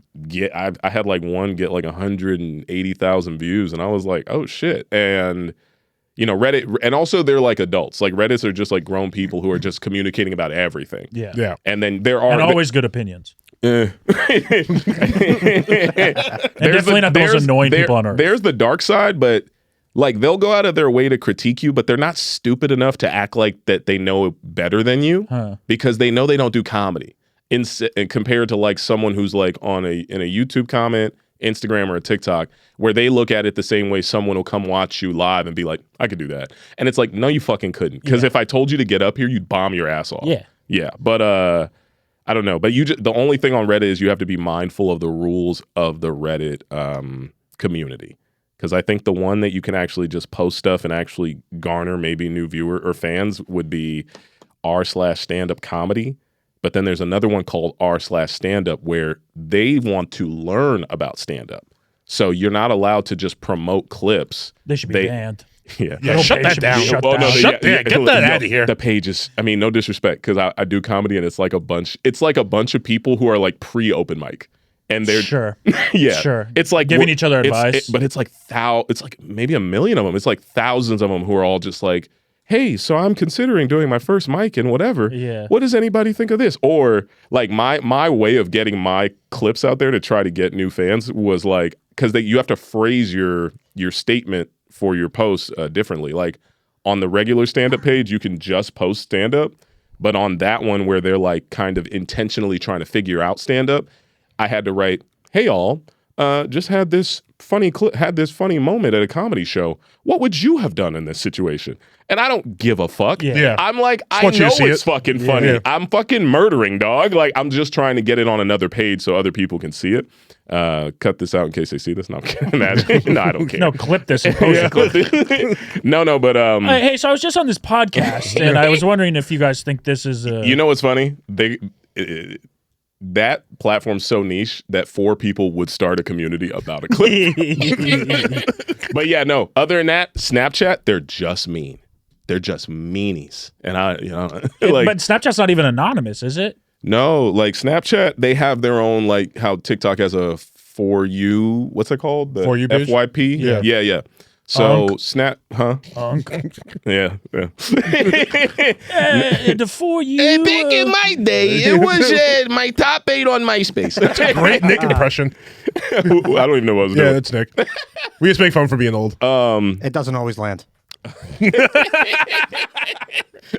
I had like one get like 180,000 views, and I was like, oh shit. And you know, Reddit, and also they're like adults. Like Reddits are just like grown people who are just communicating about everything. Yeah. And then there are and always good opinions. and definitely not the most annoying people on earth. There's the dark side, but like they'll go out of their way to critique you, but they're not stupid enough to act like that they know better than you because they know they don't do comedy. And compared to like someone who's like in a YouTube comment, Instagram, or a TikTok, where they look at it the same way someone will come watch you live and be like, I could do that. And it's like, no, you fucking couldn't. Because if I told you to get up here, you'd bomb your ass off. Yeah. But I don't know. But the only thing on Reddit is you have to be mindful of the rules of the Reddit community. Because I think the one that you can actually just post stuff and actually garner maybe new viewer or fans would be r/stand-up comedy. But then there's another one called r/stand-up where they want to learn about stand-up. So you're not allowed to just promote clips. They should be banned. Yeah, shut that down. Get that out of here. The page is, I mean, no disrespect, because I do comedy and it's like a bunch of people who are like pre-open mic. And they're sure. It's like giving each other advice. But it's like maybe 1 million of them. It's like thousands of them who are all just like, hey, so I'm considering doing my first mic and whatever. Yeah. What does anybody think of this? Or like my way of getting my clips out there to try to get new fans was like, because you have to phrase your statement for your posts differently. Like on the regular stand-up page, you can just post stand-up. But on that one where they're like kind of intentionally trying to figure out stand-up, I had to write, hey all, just had this funny moment at a comedy show. What would you have done in this situation? And I don't give a fuck. Yeah. I'm like, I know it's fucking funny. Yeah. I'm fucking murdering, dog. Like, I'm just trying to get it on another page so other people can see it. Cut this out in case they see this. No, I'm kidding. Imagine. No, I don't care. No, clip this and post it. No, but hey, so I was just on this podcast and I was wondering if you guys think this is you know what's funny? That platform's so niche that 4 people would start a community about a clip. But yeah, no. Other than that, Snapchat, they're just mean. They're just meanies. And like, but Snapchat's not even anonymous, is it? No, like Snapchat, they have their own, like how TikTok has a For You, what's it called? The For You page? FYP? Yeah. So Snap, huh? Yeah. The For You. Back in my day, it was my top 8 on MySpace. That's a great Nick impression. I don't even know what I was doing. Yeah, that's Nick. We just make fun for being old. It doesn't always land.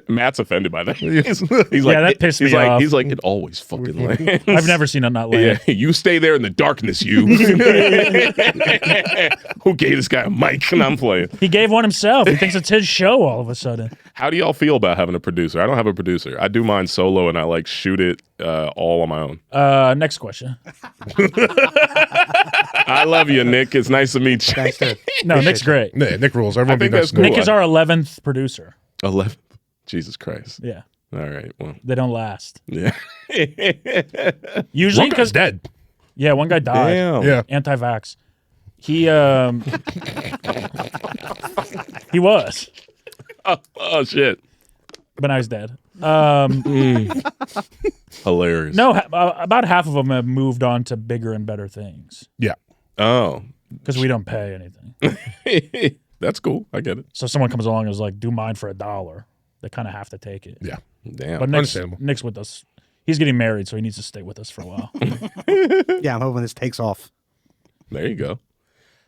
Matt's offended by that. He's like, that pissed me off. He's like, it always fucking lands. I've never seen it not land. Yeah, you stay there in the darkness, you. Who gave this guy a mic? And I'm playing. He gave one himself. He thinks it's his show all of a sudden. How do y'all feel about having a producer? I don't have a producer. I do mine solo and I like shoot it all on my own. Next question. I love you, Nick. It's nice to meet you. Thanks, dude. No, Nick's great. Nick rules. Everyone be nice. Cool. Nick is our 11th producer. 11th? Jesus Christ. Yeah. All right. Well, they don't last. Yeah. One Usually guy's dead. Yeah, one guy died. Damn. Yeah. Anti-vax. He he was. Oh shit. But now he's dead. Hilarious. No, about half of them have moved on to bigger and better things. Yeah. Oh. Because we don't pay anything. That's cool. I get it. So someone comes along and is like, do mine for $1. They kind of have to take it. Yeah. Damn. But Understandable. Nick's with us. He's getting married, so he needs to stay with us for a while. Yeah, I'm hoping this takes off. There you go.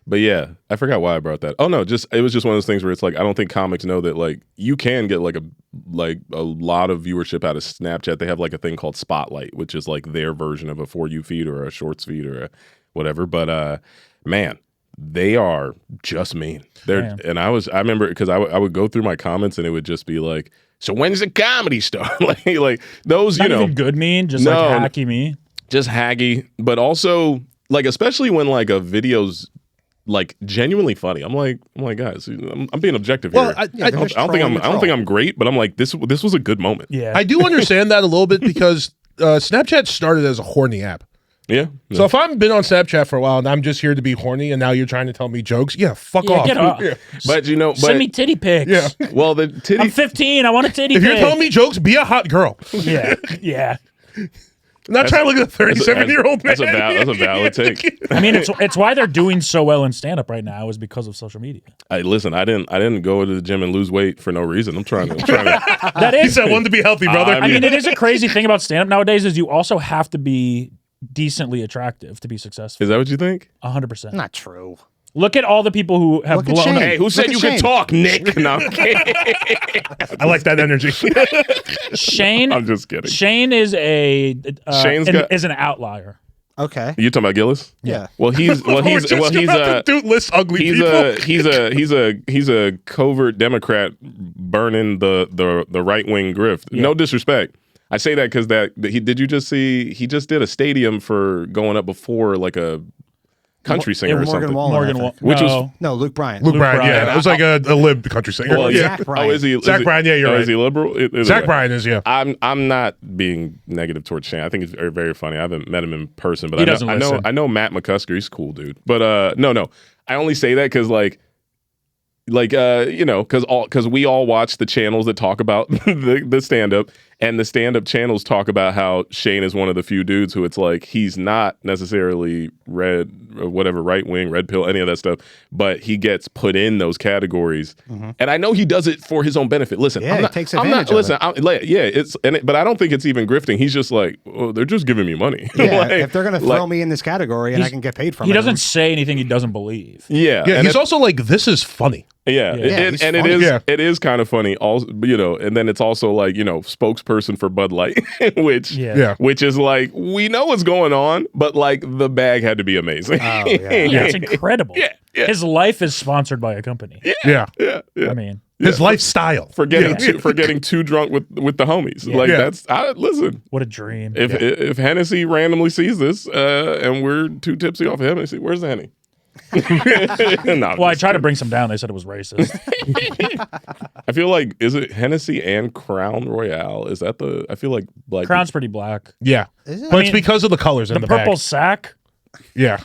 But yeah, I forgot why I brought that. Oh no, it was just one of those things where it's like I don't think comics know that like you can get like a lot of viewership out of Snapchat. They have like a thing called Spotlight, which is like their version of a For You feed or a Shorts feed or a whatever. But man, they are just mean. And I remember because I would go through my comments and it would just be like, so when's the comedy start? like those, Not even good mean, just like hacky mean. Just haggy, but also like especially when like a video's like genuinely funny. I'm like guys, I'm being objective here. I don't think I'm great, but I'm like this was a good moment. Yeah, I do understand that a little bit because Snapchat started as a horny app. Yeah. So if I've been on Snapchat for a while and I'm just here to be horny, and now you're trying to tell me jokes, fuck off. Get off. Yeah. But send me titty pics. Yeah. Well, the titty. I'm 15. I want a titty If pic. you're telling me jokes, be a hot girl. Yeah. I'm not trying to look at a 37-year-old man. That's a valid take. I mean, it's why they're doing so well in stand-up right now is because of social media. Listen, I didn't go to the gym and lose weight for no reason. I'm trying to. That is. He said one to be healthy, brother. I mean, it is a crazy thing about stand-up nowadays is you also have to be decently attractive to be successful. Is that what you think? 100%. Not true. Look at all the people who have Look at blown Shane. up. Hey, who said you could talk, Nick? No, I like that energy. Shane. I'm just kidding. Shane is is an outlier. Okay. You talking about Gillis? Yeah. Well, he's dude lists ugly people. He's a covert Democrat burning the right wing grift. Yeah. No disrespect. I say that because did you just see he just did a stadium for going up before like a country singer or something. Morgan Wallen. No, Luke Bryan. Luke Bryan, yeah. It was like a lib country singer. Well, Zach Bryan. Oh, is he? Zach Bryan, yeah, you're right. Is he liberal? Zach Bryan is, yeah. I'm not being negative towards Shane. I think he's very, very funny. I haven't met him in person, but I know Matt McCusker. He's a cool dude. But no. I only say that because because we all watch the channels that talk about the stand-up, and the stand-up channels talk about how Shane is one of the few dudes who it's like he's not necessarily red or whatever, right wing, red pill, any of that stuff, but he gets put in those categories. Mm-hmm. And I know he does it for his own benefit. Listen, he takes advantage of it. But I don't think it's even grifting. He's just like, well, they're just giving me money. Yeah, if they're going to throw me in this category and I can get paid from it. He doesn't say anything he doesn't believe. Yeah. Yeah, he's also like, this is funny. Yeah, it is kind of funny. Also, and then it's also like spokesperson for Bud Light, which is like we know what's going on, but like the bag had to be amazing. Oh, yeah. It's incredible. Yeah. His life is sponsored by a company. Yeah. I mean, his lifestyle for getting too drunk with the homies. Like listen. What a dream. If Hennessy randomly sees this and we're too tipsy off of Hennessy, where's the Henny? Well, I tried to bring some down. They said it was racist. I feel like, is it Hennessy and Crown Royale? Is that I feel like black. Crown's pretty black. Yeah. Is it? But it's because of the colors in the purple bag. sack. Yeah.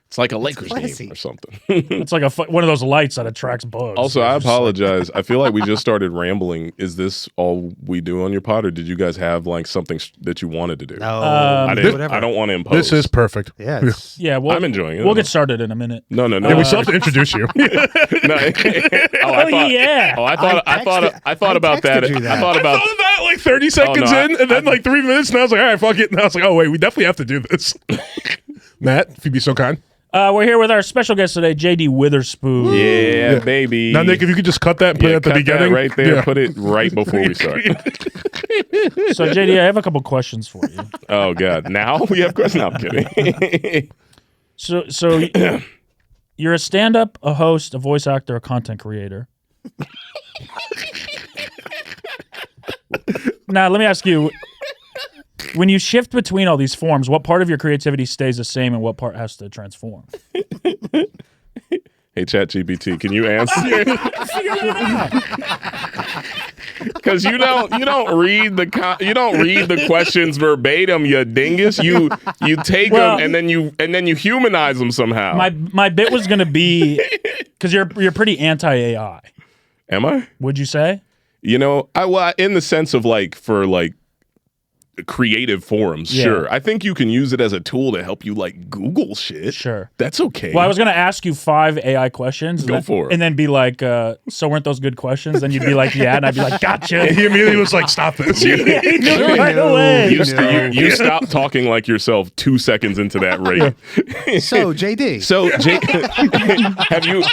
It's like a Lakers game or something. It's like one of those lights that attracts bugs. Also, I apologize. I feel like we just started rambling. Is this all we do on your pod, or did you guys have like something that you wanted to do? No, I don't want to impose. This is perfect. Yeah. Yeah, I'm enjoying it. We'll get started in a minute. No. Yeah, we still have to introduce you. I thought about that. I thought about that like 30 seconds in, and then like 3 minutes, and I was like, all right, fuck it. And I was like, oh, wait, we definitely have to do this. Matt, if you'd be so kind. We're here with our special guest today, JD Witherspoon. Yeah, baby. Now, Nick, if you could just cut that and put it at the beginning. Right there. Yeah. Put it right before we start. So, JD, I have a couple questions for you. Oh, God. Now we have questions? No, I'm kidding. So you're a stand-up, a host, a voice actor, a content creator. Now, let me ask you, when you shift between all these forms, what part of your creativity stays the same and what part has to transform? Hey, GPT, can you answer? Because you don't read the questions verbatim, you dingus. You take them and then you humanize them somehow. My bit was gonna be because you're pretty anti-AI. Am I? Would you say? I in the sense of like for like creative forums, sure. I think you can use it as a tool to help you like Google shit. Sure. That's okay. Well, I was going to ask you 5 AI questions. Go for it. And then be like, so weren't those good questions? Then you'd be like, yeah. And I'd be like, gotcha. He immediately was like, stop this. He knew right away. You stop talking like yourself 2 seconds into that rate. So, JD.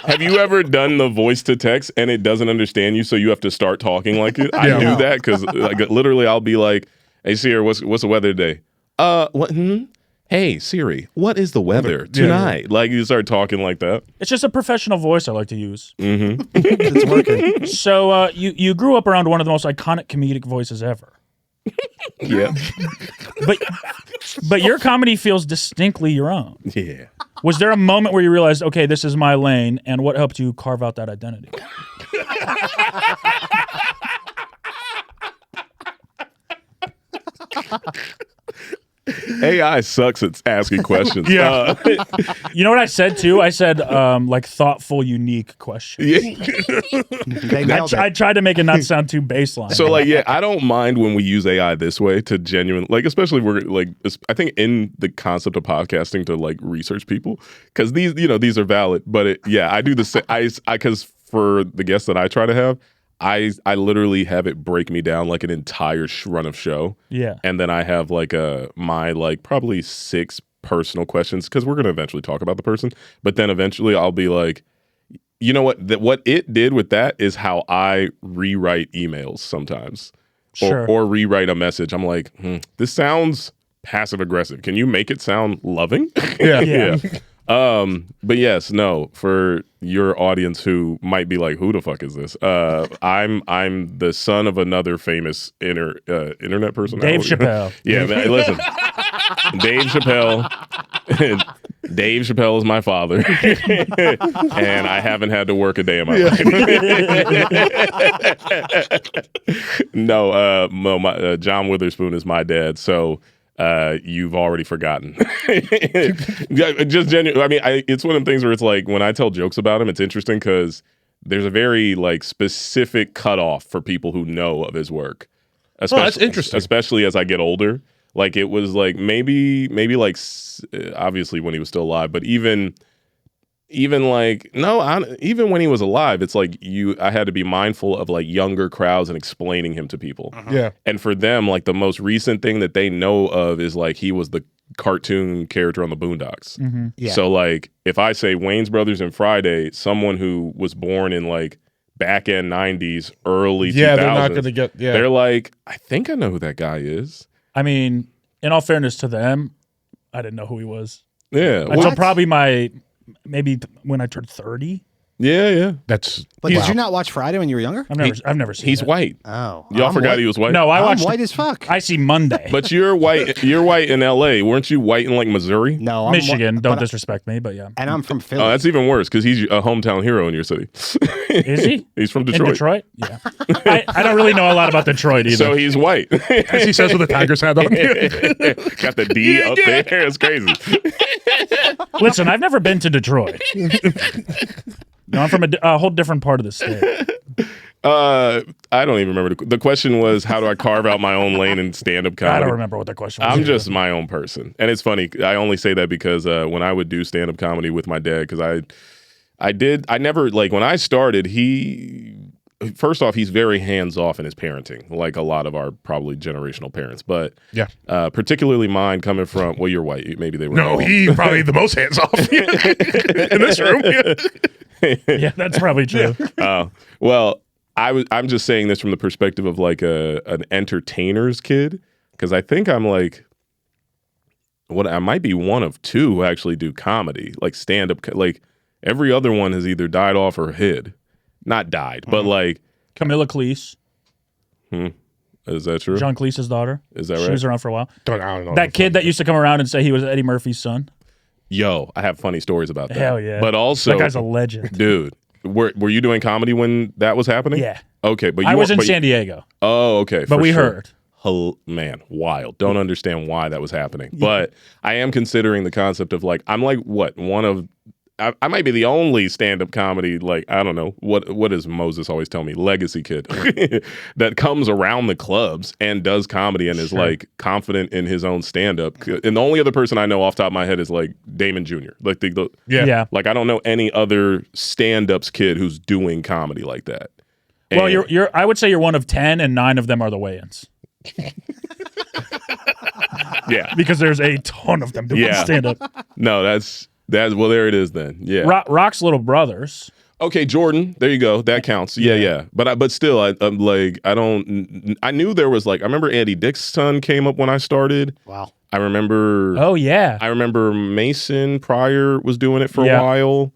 Have you ever done the voice to text and it doesn't understand you, so you have to start talking like it? I do that because like, literally I'll be like, hey Siri, what's the weather today? What? Hey Siri, what is the weather tonight? Yeah. Like you start talking like that. It's just a professional voice I like to use. Mm-hmm. It's working. So you grew up around one of the most iconic comedic voices ever. Yeah. But your comedy feels distinctly your own. Yeah. Was there a moment where you realized, okay, this is my lane, and what helped you carve out that identity? AI sucks at asking questions. Yeah. You know what I said too? I said like thoughtful, unique questions. Yeah. I tried to make it not sound too baseline. So like, yeah, I don't mind when we use AI this way to genuine, like, especially we're like, I think in the concept of podcasting to like research people, because these, you know, these are valid. But I do the same. Because for the guests that I try to have, I literally have it break me down like an entire run of show. Yeah. And then I have like my like probably 6 personal questions because we're going to eventually talk about the person. But then eventually I'll be like, you know what? What it did with that is how I rewrite emails sometimes. Or rewrite a message. I'm like, this sounds passive aggressive. Can you make it sound loving? Yeah. But yes, no, for your audience who might be like, who the fuck is this? I'm the son of another famous internet person. Dave Chappelle. Yeah, man, listen. Dave Chappelle. Dave Chappelle is my father. And I haven't had to work a day in my life. No, John Witherspoon is my dad, so you've already forgotten. Just genuine. I mean, it's one of the things where it's like when I tell jokes about him, it's interesting because there's a very like specific cutoff for people who know of his work. That's interesting. Especially as I get older. Like it was like maybe like obviously when he was still alive, but even like even when he was alive, it's like I had to be mindful of like younger crowds and explaining him to people. Yeah. And for them, like the most recent thing that they know of is like he was the cartoon character on the Boondocks. Mm-hmm. Yeah. So like if I say Wayne's Brothers and Friday, someone who was born in like back end 90s, early 2000s, they're not gonna get. Yeah. They're like, I think I know who that guy is. I mean, in all fairness to them, I didn't know who he was. Yeah. Until probably maybe when I turned 30. Yeah. That's. But did you not watch Friday when you were younger? I've never seen He's it. white. Oh. Y'all forgot he was white? No, I'm watched white as fuck. I see Monday. But you're white. You're white in L.A. Weren't you white in like Missouri? No, I'm Michigan. Don't disrespect me, but yeah. And I'm from Philly. Oh, that's even worse because he's a hometown hero in your city. Is he? He's from Detroit. In Detroit? Yeah. I don't really know a lot about Detroit either. So he's white. As he says with the Tigers hat on. Got the D up there. It's crazy. Listen, I've never been to Detroit. No, I'm from a whole different part of the state. I don't even remember. The question was, how do I carve out my own lane in stand-up comedy? I don't remember what the question was. I'm just my own person. And it's funny. I only say that because when I would do stand-up comedy with my dad, because I never, like, when I started, first off, he's very hands-off in his parenting, like a lot of our probably generational parents. But particularly mine coming from, well, you're white. Maybe they were. No, he probably the most hands-off in this room. Yeah, that's probably true. Well, I'm just saying this from the perspective of like an entertainer's kid, because I think I'm like, I might be one of 2 who actually do comedy, like stand-up. Like every other one has either died off or hid. Not died, but like Camilla Cleese. Is that true? John Cleese's daughter. Is that right? She was around for a while. I don't know. That kid that used to come around and say he was Eddie Murphy's son. Yo, I have funny stories about that. Hell yeah. But also, that guy's a legend. Dude, were you doing comedy when that was happening? Yeah. Okay, but I was in San Diego. Oh, okay. But we heard. Man, wild. Don't understand why that was happening. But I am considering the concept of like, I'm like, what? I might be the only stand-up comedy, like, I don't know, what does Moses always tell me? Legacy kid that comes around the clubs and does comedy and is like confident in his own stand-up. And the only other person I know off the top of my head is like Damon Jr. Like like I don't know any other stand-ups kid who's doing comedy like that. And well, you're I would say you're one of 10 and 9 of them are the weigh-ins. Yeah. Because there's a ton of them doing stand-up. No, that's well, there it is then. Yeah. Rock's little brothers. Okay, Jordan. There you go. That counts. Yeah. But still, I'm like, I knew there was like, I remember Andy Dick's son came up when I started. Wow. I remember. Oh yeah. I remember Mason Pryor was doing it for a while.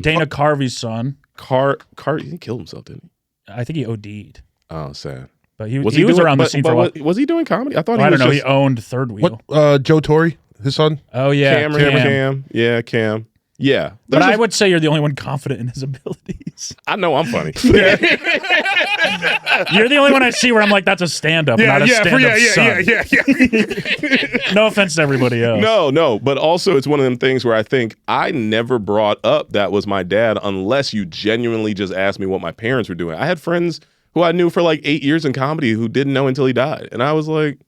Dana Carvey's son. He killed himself, didn't he? I think he OD'd. Oh, sad. But he was around the scene for a while. Was he doing comedy? I thought I don't know. He owned Third Wheel. What? Joe Torre, his son. Oh yeah, Cam. Yeah, Cam. Yeah. But I would say you're the only one confident in his abilities. I know I'm funny. You're the only one I see where I'm like, that's a stand-up, not a stand-up son. Yeah. No offense to everybody else. No. But also, it's one of them things where I think I never brought up that was my dad unless you genuinely just asked me what my parents were doing. I had friends who I knew for like 8 years in comedy who didn't know until he died. And I was like,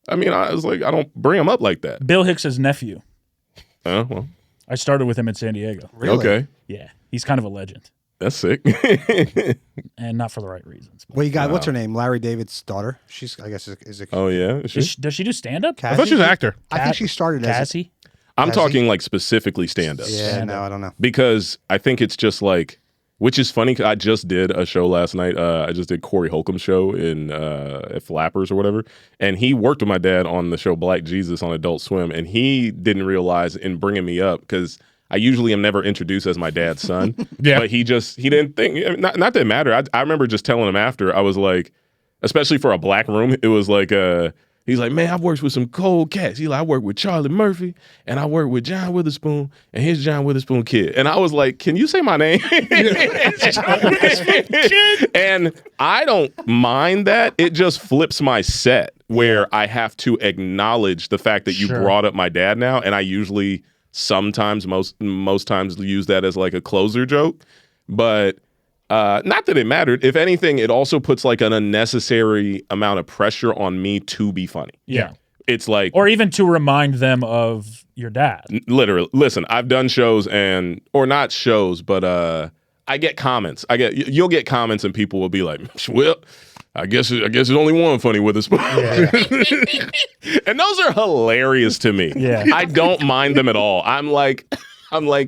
I don't bring him up like that. Bill Hicks' nephew. Well. I started with him in San Diego. Really? Okay. Yeah, he's kind of a legend. That's sick. And not for the right reasons. Well, you got, what's her name? Larry David's daughter. She's, I guess, is a Oh, yeah? Is she? Does she do stand-up? I thought she was an actor. I think she started as Cassie? I'm talking like specifically stand-up. Yeah, no, I don't know. Because I think it's just like, which is funny, 'cause I just did a show last night. I just did Corey Holcomb's show at Flappers or whatever. And he worked with my dad on the show Black Jesus on Adult Swim. And he didn't realize in bringing me up, because I usually am never introduced as my dad's son. Yeah. But he didn't think, not that it mattered. I remember just telling him after, I was like, especially for a black room, it was like, he's like, man, I've worked with some cold cats. He's like, I worked with Charlie Murphy, and I worked with John Witherspoon, and his John Witherspoon kid. And I was like, can you say my name? And I don't mind that. It just flips my set where I have to acknowledge the fact that you brought up my dad now, and I usually sometimes, most times use that as like a closer joke. But not that it mattered. If anything, it also puts like an unnecessary amount of pressure on me to be funny. Yeah. It's like, or even to remind them of your dad. Literally. Listen, I've done shows or not shows, but I get comments. You'll get comments and people will be like, well, I guess there's only one funny Witherspoon. Yeah. And those are hilarious to me. Yeah. I don't mind them at all. I'm like,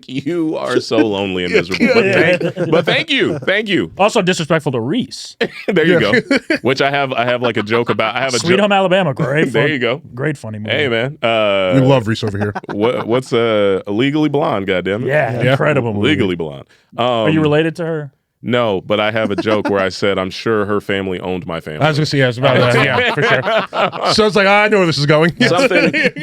you are so lonely and miserable. But thank you. Also disrespectful to Reese. There you go. Which I have like a joke about. I have a Sweet Home Alabama. Great. There you go. Great funny movie. Hey man, we love Reese over here. What's Legally Blonde? Goddamn it. Yeah, incredible movie. Legally Blonde. Are you related to her? No, but I have a joke where I said I'm sure her family owned my family. I was gonna say yes about that. Yeah, for sure. So it's like I know where this is going.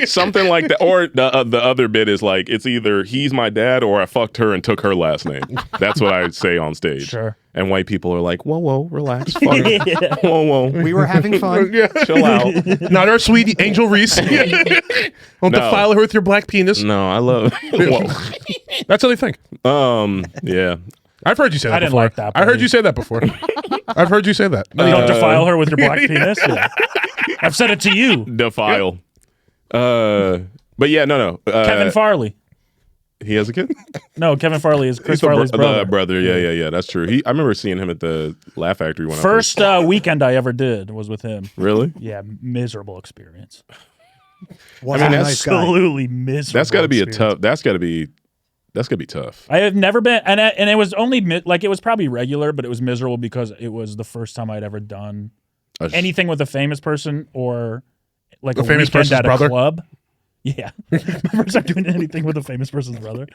Something like that. Or the other bit is like it's either he's my dad or I fucked her and took her last name. That's what I say on stage. Sure. And white people are like, whoa, relax, fuck. Whoa. We were having fun. Chill out. Not our sweetie Angel Reese. Don't defile her with your black penis. No, I love. That's how they think. Yeah. I've heard you say that. I didn't before. like that. I heard you say that before. I've heard you say that. You don't defile her with your black penis? Yeah. I've said it to you. Defile. But yeah, no. Kevin Farley. He has a kid? No, Kevin Farley is Chris Farley's brother. Brother. Yeah. That's true. I remember seeing him at the Laugh Factory. First weekend I ever did was with him. Really? Yeah, miserable experience. Absolutely miserable. That's got to be That's got to be tough. I have never been, and it was only it was probably regular, but it was miserable because it was the first time I'd ever done anything with a famous person or like a famous weekend person's at a brother. club. Yeah, first time doing anything with a famous person's brother.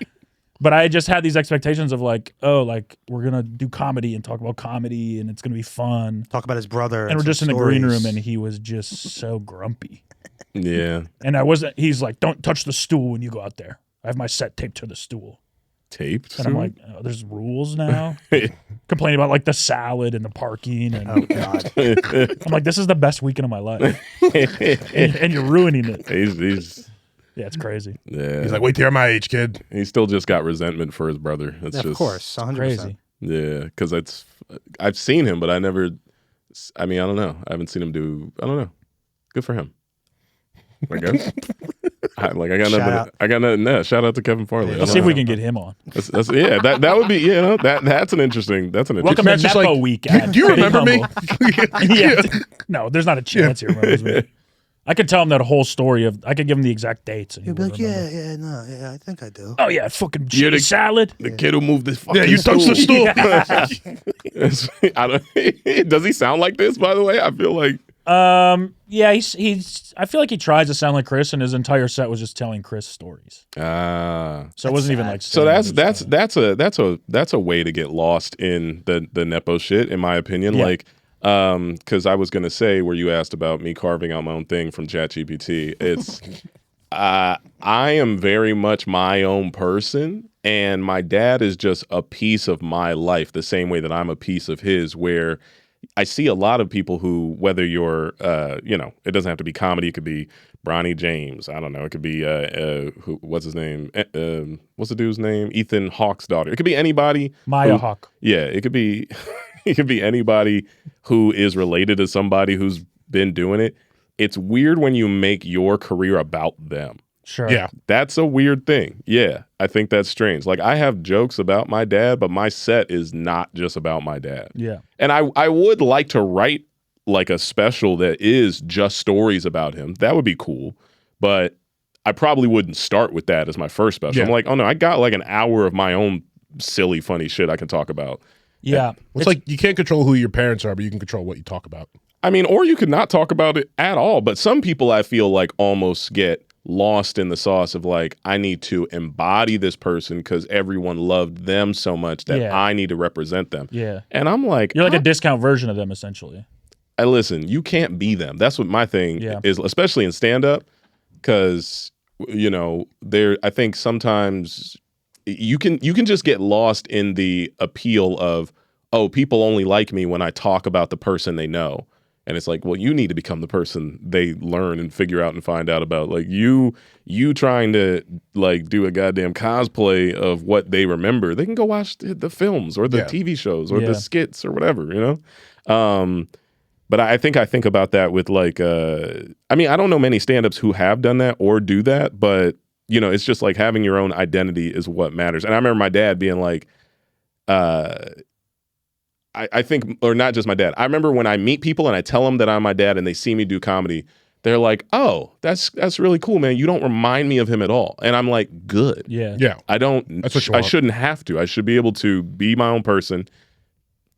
But I just had these expectations of like, oh, like we're gonna do comedy and talk about comedy and it's gonna be fun. Talk about his brother, and we're just in the green room and he was just so grumpy. Yeah, and he's like, don't touch the stool when you go out there. I have my set taped to the stool. Taped? And I'm like, oh, there's rules now? Complaining about like the salad and the parking. And, oh, God. I'm like, this is the best weekend of my life. and you're ruining it. Yeah, it's crazy. Yeah. He's like, wait till you're my age, kid. He still just got resentment for his brother. It's of course, 100%. Crazy. Yeah, because I've seen him, but I don't know. I haven't seen him I don't know. Good for him. I guess. I got nothing. No, shout out to Kevin Farley. Let's see if we can get him on. That's that would be that's an interesting. Welcome to Nepo Week. Do you remember me? Yeah. No, there's not a chance he remembers me. I could tell him that whole story I could give him the exact dates. And he'll be like, yeah, I think I do. Oh yeah, fucking cheese salad. The kid who moved this fucking you touched the stool. Does he sound like this, by the way? I feel like. Yeah, he's. I feel like he tries to sound like Chris, and his entire set was just telling Chris stories. So it wasn't even like. So that's a way to get lost in the nepo shit, in my opinion. Yeah. Like, because I was gonna say where you asked about me carving out my own thing from ChatGPT. It's, I am very much my own person, And my dad is just a piece of my life, the same way that I'm a piece of his, where I see a lot of people who, whether you're, it doesn't have to be comedy. It could be Bronny James. I don't know. It could be, what's his name? What's the dude's name? Ethan Hawke's daughter. It could be anybody. Maya Hawke. Yeah, it could be, it could be anybody who is related to somebody who's been doing it. It's weird when you make your career about them. Sure. Yeah. That's a weird thing. Yeah, I think that's strange. Like, I have jokes about my dad, but my set is not just about my dad. Yeah. And I would like to write like a special that is just stories about him. That would be cool. But I probably wouldn't start with that as my first special. Yeah. I'm like, oh no, I got like an hour of my own silly, funny shit I can talk about. Yeah. It's like you can't control who your parents are, but you can control what you talk about. I mean, or you could not talk about it at all. But some people I feel like almost get lost in the sauce of like, I need to embody this person because everyone loved them so much that I need to represent them. Yeah. And I'm like, you're like a discount version of them, essentially. Listen, you can't be them. That's what my thing is, especially in stand-up, because, I think sometimes you can just get lost in the appeal of, oh, people only like me when I talk about the person they know. And it's like, well, you need to become the person they learn and figure out and find out about. Like you trying to like do a goddamn cosplay of what they remember. They can go watch the films or the TV shows or the skits or whatever, But I think about that with like, I don't know many stand-ups who have done that or do that, but it's just like having your own identity is what matters. And I remember my dad being like, I think, or not just my dad. I remember when I meet people and I tell them that I'm my dad and they see me do comedy, they're like, "Oh, that's really cool, man. You don't remind me of him at all." And I'm like, "Good." Yeah. Yeah. I don't. That's what you want. I shouldn't have to. I should be able to be my own person.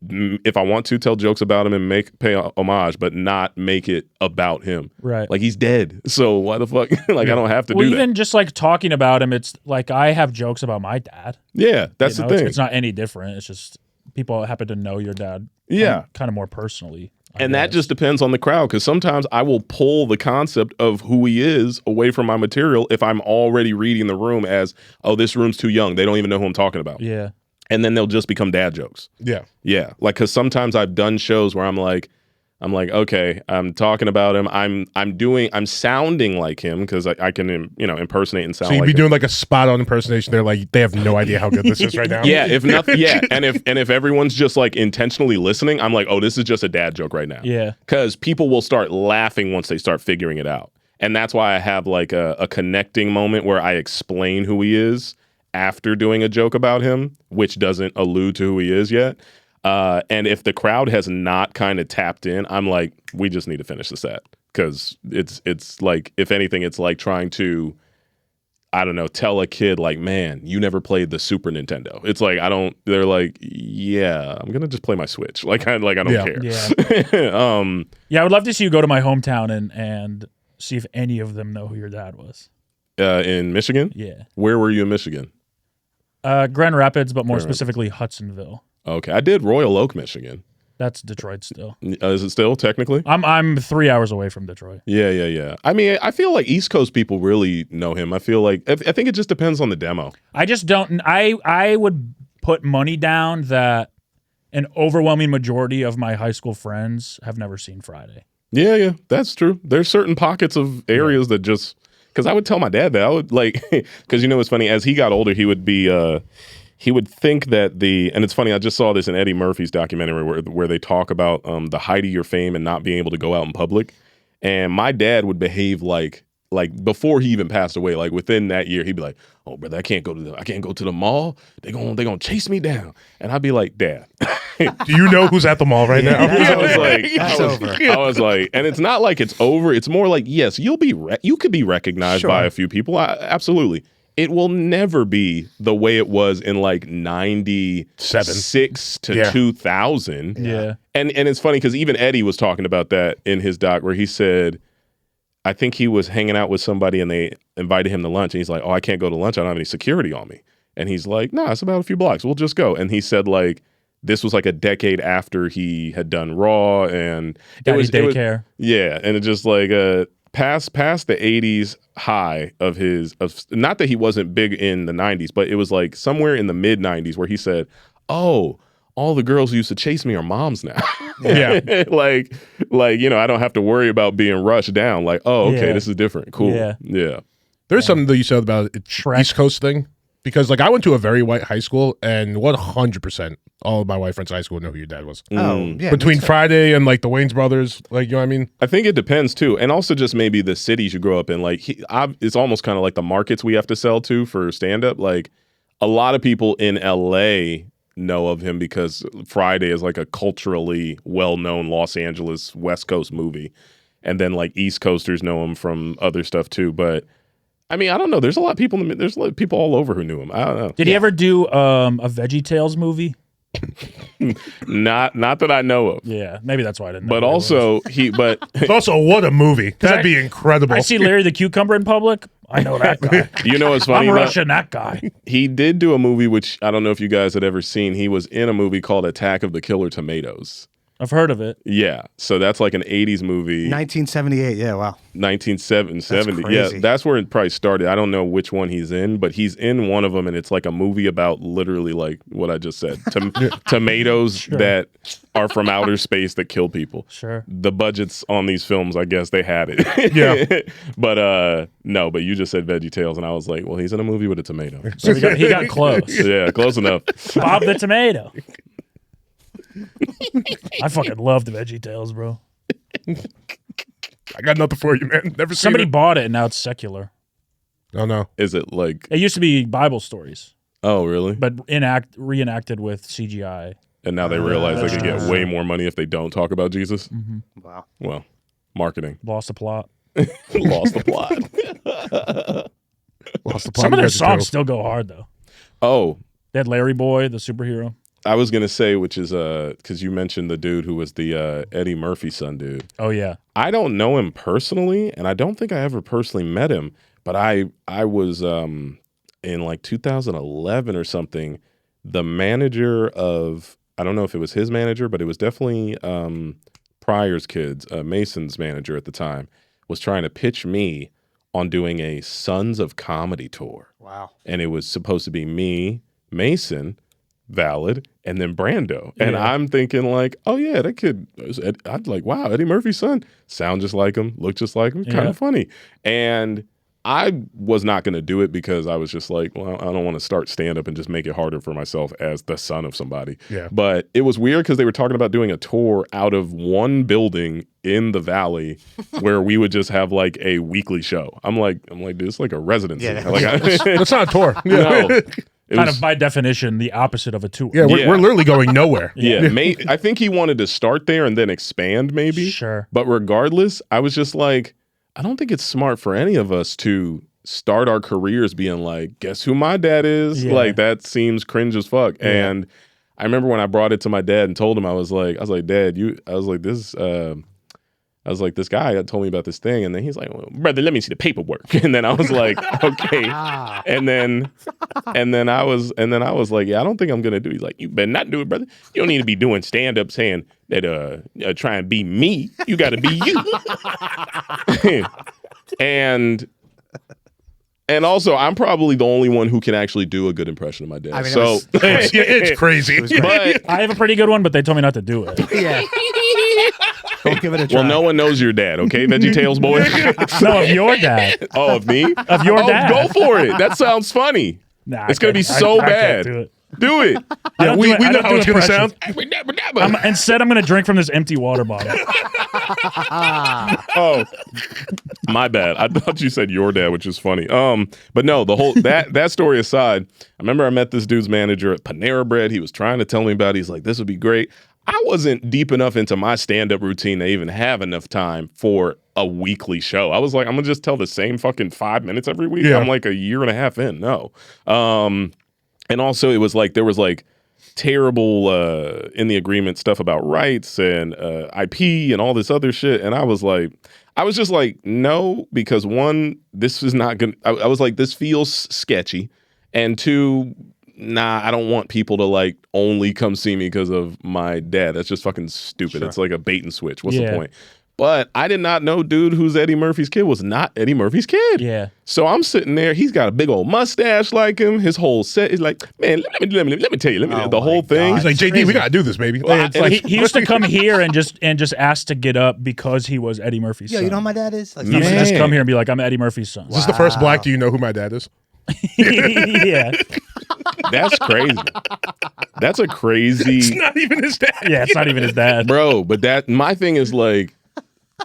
If I want to tell jokes about him and pay homage, but not make it about him. Right. Like he's dead. So why the fuck? I don't have to do that. Even just like talking about him, it's like I have jokes about my dad. Yeah, that's the thing. It's not any different. It's just people happen to know your dad. Yeah. Kind of more personally. And that just depends on the crowd, because sometimes I will pull the concept of who he is away from my material if I'm already reading the room as, oh, this room's too young. They don't even know who I'm talking about. Yeah. And then they'll just become dad jokes. Yeah. Yeah. Like, because sometimes I've done shows where I'm like, okay, I'm talking about him. I'm sounding like him because I can, impersonate and sound like him. So you'd be doing like a spot on impersonation. They're like, they have no idea how good this is right now. Yeah. If nothing, yeah. And if everyone's just like intentionally listening, I'm like, oh, this is just a dad joke right now. Yeah. Because people will start laughing once they start figuring it out. And that's why I have like a connecting moment where I explain who he is after doing a joke about him, which doesn't allude to who he is yet. And if the crowd has not kind of tapped in, I'm like, we just need to finish the set. Because it's like, if anything, it's like trying to, I don't know, tell a kid like, man, you never played the Super Nintendo. It's like, they're like, yeah, I'm going to just play my Switch. Like I don't care. Yeah. Yeah, I would love to see you go to my hometown and see if any of them know who your dad was. In Michigan? Yeah. Where were you in Michigan? Grand Rapids, but more specifically Hudsonville. Okay, I did Royal Oak, Michigan. That's Detroit still. Is it still technically? I'm 3 hours away from Detroit. Yeah. I mean, I feel like East Coast people really know him. I feel like I think it just depends on the demo. I just don't. I would put money down that an overwhelming majority of my high school friends have never seen Friday. Yeah, that's true. There's certain pockets of areas that just, because I would tell my dad that I would like, because it's funny, as he got older, he would be. He would think that and it's funny, I just saw this in Eddie Murphy's documentary where they talk about the height of your fame and not being able to go out in public. And my dad would behave like before he even passed away, like within that year, he'd be like, oh, brother, I can't go to the mall. They're gonna chase me down. And I'd be like, Dad. Do you know who's at the mall right now? I was like, and it's not like it's over. It's more like, yes, you could be recognized by a few people. Absolutely. It will never be the way it was in like 96 to 2000. Yeah. And it's funny because even Eddie was talking about that in his doc where he said, I think he was hanging out with somebody and they invited him to lunch. And he's like, oh, I can't go to lunch. I don't have any security on me. And he's like, nah, it's about a few blocks. We'll just go. And he said like, this was like a decade after he had done Raw and Daddy Daycare. Yeah. And it just like, past the 80s high of not that he wasn't big in the 90s, but it was like somewhere in the mid 90s where he said, "Oh, all the girls who used to chase me are moms now." Yeah. like I don't have to worry about being rushed down. Like, oh, okay, this is different. Cool. Yeah. There's something that you said about East Coast thing. Because like I went to a very white high school, and 100% all of my white friends in high school know who your dad was. Oh, yeah. Between Friday and like the Wayans brothers, like, you know what I mean? I think it depends too, and also just maybe the cities you grow up in. Like it's almost kind of like the markets we have to sell to for stand up. Like a lot of people in LA know of him because Friday is like a culturally well-known Los Angeles West Coast movie, and then like East Coasters know him from other stuff too. But I mean, I don't know. There's a lot of people. There's a lot of people all over who knew him. I don't know. Did he ever do a VeggieTales movie? Not that I know of. Yeah, maybe that's why I didn't know. But also But also, what a movie! That'd be incredible. I see Larry the Cucumber in public. I know that guy. You know what's funny? I'm rushing that guy. He did do a movie which I don't know if you guys had ever seen. He was in a movie called Attack of the Killer Tomatoes. I've heard of it. Yeah, so that's like an 80s movie. 1978, yeah, wow. 1970. Yeah, that's where it probably started. I don't know which one he's in, but he's in one of them, and it's like a movie about literally like what I just said. Tomatoes that are from outer space that kill people. Sure. The budgets on these films, I guess they had it. Yeah. But no, but you just said VeggieTales, and I was like, well, he's in a movie with a tomato. So he got close. Yeah, close enough. Bob the Tomato. I fucking loved VeggieTales, bro. I got nothing for you, man. Never seen Somebody it. bought it, and now it's secular. Oh, no. Is it like... It used to be Bible stories. Oh, really? But reenacted with CGI. And now they realize they could get way more money if they don't talk about Jesus? Mm-hmm. Wow. Well, marketing. Lost the plot. Lost the plot. Some of their songs still go hard, though. Oh. They had Larry Boy, the superhero. I was going to say, which is, because you mentioned the dude who was the Eddie Murphy son dude. Oh, yeah. I don't know him personally, and I don't think I ever personally met him, but I was, in like 2011 or something, the manager of, I don't know if it was his manager, but it was definitely Pryor's kids, Mason's manager at the time, was trying to pitch me on doing a Sons of Comedy tour. Wow. And it was supposed to be me, Mason, Valid, and then Brando. And I'm thinking like, oh yeah, that kid, I'd like, wow, Eddie Murphy's son. Sound just like him, look just like him, kind of funny. And I was not going to do it because I was just like, well, I don't want to start stand-up and just make it harder for myself as the son of somebody. Yeah. But it was weird because they were talking about doing a tour out of one building in the Valley where we would just have like a weekly show. I'm like, dude, it's like a residency. Yeah, that's not a tour. No. Kind of by definition, the opposite of a tour. Yeah, we're literally going nowhere. Yeah, I think he wanted to start there and then expand maybe. Sure. But regardless, I was just like, I don't think it's smart for any of us to start our careers being like, guess who my dad is? Yeah. Like, that seems cringe as fuck. Yeah. And I remember when I brought it to my dad and told him, I was like, Dad, this guy told me about this thing, and then he's like, well, brother, let me see the paperwork. And then I was like, okay. and then I was like, yeah, I don't think I'm gonna do it. He's like, you better not do it, brother. You don't need to be doing stand-up saying that try and be me. You gotta be you. And also, I'm probably the only one who can actually do a good impression of my dad. I mean, so it's crazy. But I have a pretty good one, but they told me not to do it. Yeah. Don't give it a try. Well, no one knows your dad, okay, VeggieTales boy? No, of your dad. Oh, of me? Of your dad. Go for it. That sounds funny. Nah, it's going to be so bad. I can't do it. Do it. Yeah, we know how it's going to sound. Instead, I'm going to drink from this empty water bottle. Oh, my bad. I thought you said your dad, which is funny. But no, the whole that story aside, I remember I met this dude's manager at Panera Bread. He was trying to tell me about it. He's like, this would be great. I wasn't deep enough into my stand-up routine to even have enough time for a weekly show. I was like, I'm gonna just tell the same fucking 5 minutes every week. Yeah. I'm like a year and a half in. No. And also it was like there was like terrible in the agreement stuff about rights and IP and all this other shit. And I was just like, no, because one, this is not gonna. I was like, this feels sketchy, and two, nah, I don't want people to like only come see me because of my dad. That's just fucking stupid. Sure. It's like a bait and switch. What's the point? But I did not know dude who's Eddie Murphy's kid was not Eddie Murphy's kid. Yeah. So I'm sitting there. He's got a big old mustache like him. His whole set is like, man, let me tell you, the whole thing. He's like, JD, we gotta do this, baby. It's like he used to come here and just ask to get up because he was Eddie Murphy's son. You know who my dad is? Like, He used to just come here and be like, I'm Eddie Murphy's son. Is this the first black? Do you know who my dad is? Yeah. That's crazy. That's a crazy. It's not even his dad. Yeah, it's not even his dad. Bro, but my thing is like,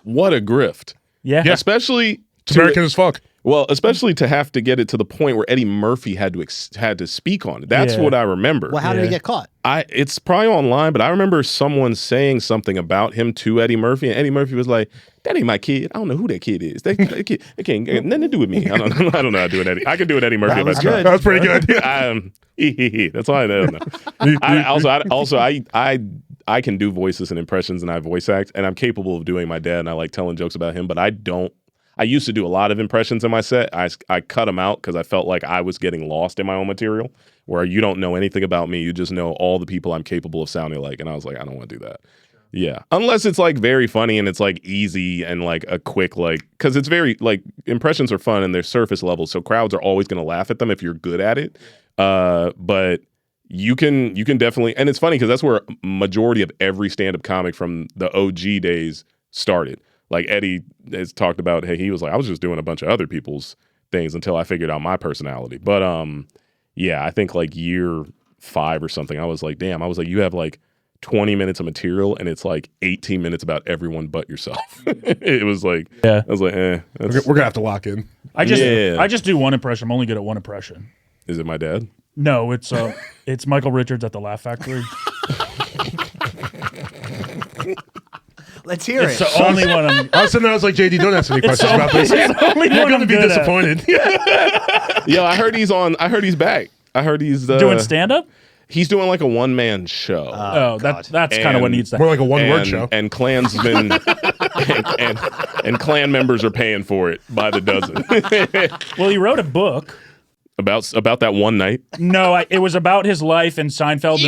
what a grift. Yeah. Especially It's American as fuck. Well, especially to have to get it to the point where Eddie Murphy had to speak on it. That's what I remember. Well, how did he get caught? It's probably online, but I remember someone saying something about him to Eddie Murphy, and Eddie Murphy was like, "That ain't my kid. I don't know who that kid is. That kid, it can't get nothing to do with me. I don't know how to do an Eddie. I can do an Eddie Murphy. That was if I try. good. That was pretty good. That's all I know. I can do voices and impressions, and I voice act, and I'm capable of doing my dad, and I like telling jokes about him, but I don't. I used to do a lot of impressions in my set. I cut them out because I felt like I was getting lost in my own material, where you don't know anything about me. You just know all the people I'm capable of sounding like. And I was like, I don't want to do that. Sure. Yeah. Unless it's like very funny and it's like easy and like a quick, like, because it's very like impressions are fun and they're surface level. So crowds are always going to laugh at them if you're good at it. But you can definitely, and it's funny because that's where majority of every stand-up comic from the OG days started. Like Eddie has talked about, hey, he was like, I was just doing a bunch of other people's things until I figured out my personality. But yeah, I think like year 5 or something, I was like, damn, you have like 20 minutes of material and it's like 18 minutes about everyone but yourself. It was like, I was like, we're gonna have to lock in. I just do one impression. I'm only good at one impression. Is it my dad? No, it's Michael Richards at the Laugh Factory. Let's hear It's it. the only one I'm. I was like, JD, don't ask any questions about this. It's the only You're one gonna I'm be good disappointed. Yo, I heard he's back. I heard he's doing stand-up. He's doing like a one-man show. That's kind of what needs to More happen. like a one-word show. And Klansmen and Klan members are paying for it by the dozen. Well, he wrote a book. About that one night? No, it was about his life in Seinfeld,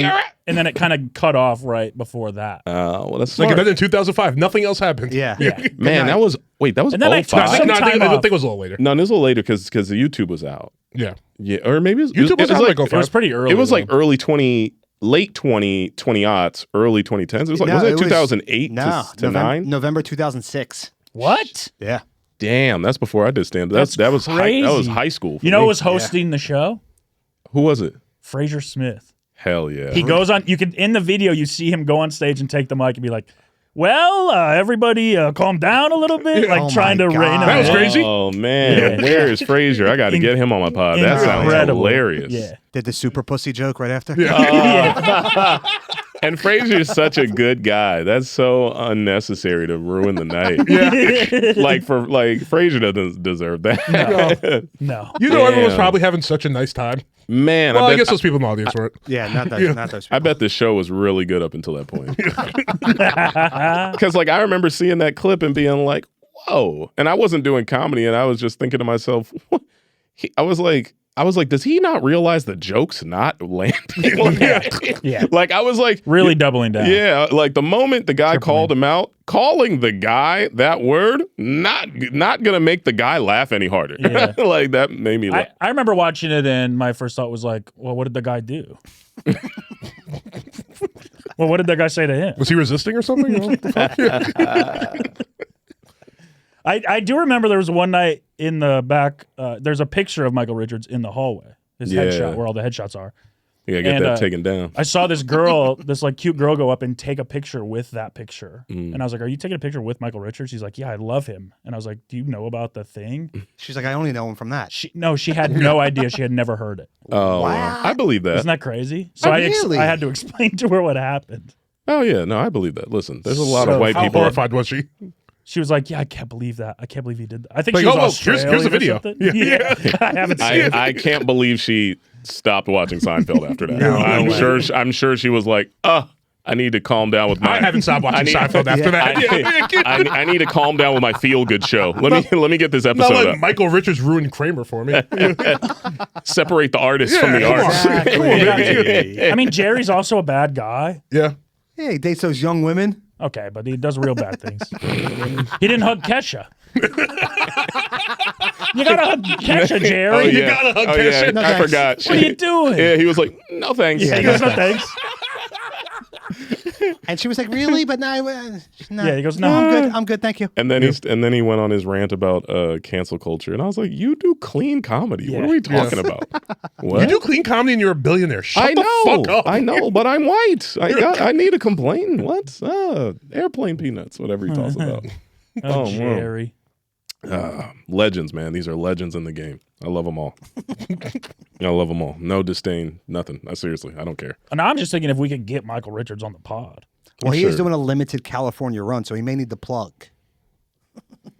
and then it kind of cut off right before that. Well, that's smart. Like then in 2005, nothing else happened. Yeah. Man, that was And then I 05? took I some time think it off. was a little later. No, it was a little later because the YouTube was out. Yeah. Yeah, or maybe YouTube was out like 05. It was pretty early. It was like though. early 20-aughts, early 2010s. It was like, was it 2008 to 9? November 2006. What? Yeah. Damn, that's before I did stand up. That was crazy. high school. For You know me. who was hosting the show? Who was it? Fraser Smith. Hell yeah. He goes on. You can in the video you see him go on stage and take the mic and be like, "Well, everybody, calm down a little bit," like Oh trying to my rein him God. That was in. crazy. Oh man, where is Fraser? I got to get him on my pod. That sounds Incredible. hilarious. Yeah. Did the super pussy joke right after? And Fraser is such a good guy. That's so unnecessary to ruin the night. Fraser doesn't deserve that. No. You know, everyone was Damn. probably having such a nice time. Man, Well, I guess those people in the audience weren't. Yeah, not those I people. bet the show was really good up until that point. Because I remember seeing that clip and being like, whoa. And I wasn't doing comedy and I was just thinking to myself, what? I was like, does he not realize the joke's not landing? Yeah. Like, I was like, Really doubling down. yeah, like the moment the guy called him out, calling the guy that word, not gonna make the guy laugh any harder. Yeah. Like that made me laugh. I remember watching it and my first thought was like, well, what did the guy do? Well, what did that guy say to him? Was he resisting or something? You know, what the fuck? I do remember there was one night in the back, there's a picture of Michael Richards in the hallway, his headshot, where all the headshots are. You gotta get that taken down. I saw this girl, this like cute girl go up and take a picture with that picture. And I was like, are you taking a picture with Michael Richards? She's like, yeah, I love him. And I was like, do you know about the thing? She's like, I only know him from that. She had no idea. She had never heard it. Oh, Wow. I believe that. Isn't that crazy? So Really? I had to explain to her what happened. Oh yeah, no, I believe that. Listen, there's a lot of So white How people. horrified was she? She was like, yeah, I can't believe that. I can't believe he did that. I think Like, she was oh, well, Australian here's the or video. something. Yeah. I haven't seen it. I can't believe she stopped watching Seinfeld after that. No I'm way. sure she was like, I need to calm down with my. I haven't stopped watching Seinfeld after that. I need to calm down with my feel good show. Let me get this Not episode like up. Michael Richards ruined Kramer for me. Separate the artist from the come on. arts. Exactly. I mean, Jerry's also a bad guy. Yeah. Hey, he dates those young women. Okay, but he does real bad things. He didn't hug Kesha. You gotta hug Kesha, Jerry. Oh, yeah. You gotta hug Kesha. Yeah. No, I thanks. forgot. What are you doing? Yeah, he was like, no thanks. Yeah, he goes, no thanks. And she was like, really? But no, no. Yeah, he goes, no. I'm good, thank you. And then he went on his rant about cancel culture, and I was like, "You do clean comedy. What are we talking about? What? You do clean comedy and you're a billionaire. Shut the fuck up. I know, but I'm white. I need to complain. What? Airplane peanuts, whatever he talks about. Oh, Jerry. Legends, man. These are legends in the game. I love them all. I love them all. No disdain, nothing. Seriously, I don't care. And I'm just thinking if we could get Michael Richards on the pod. Well, he is doing a limited California run, so he may need the plug.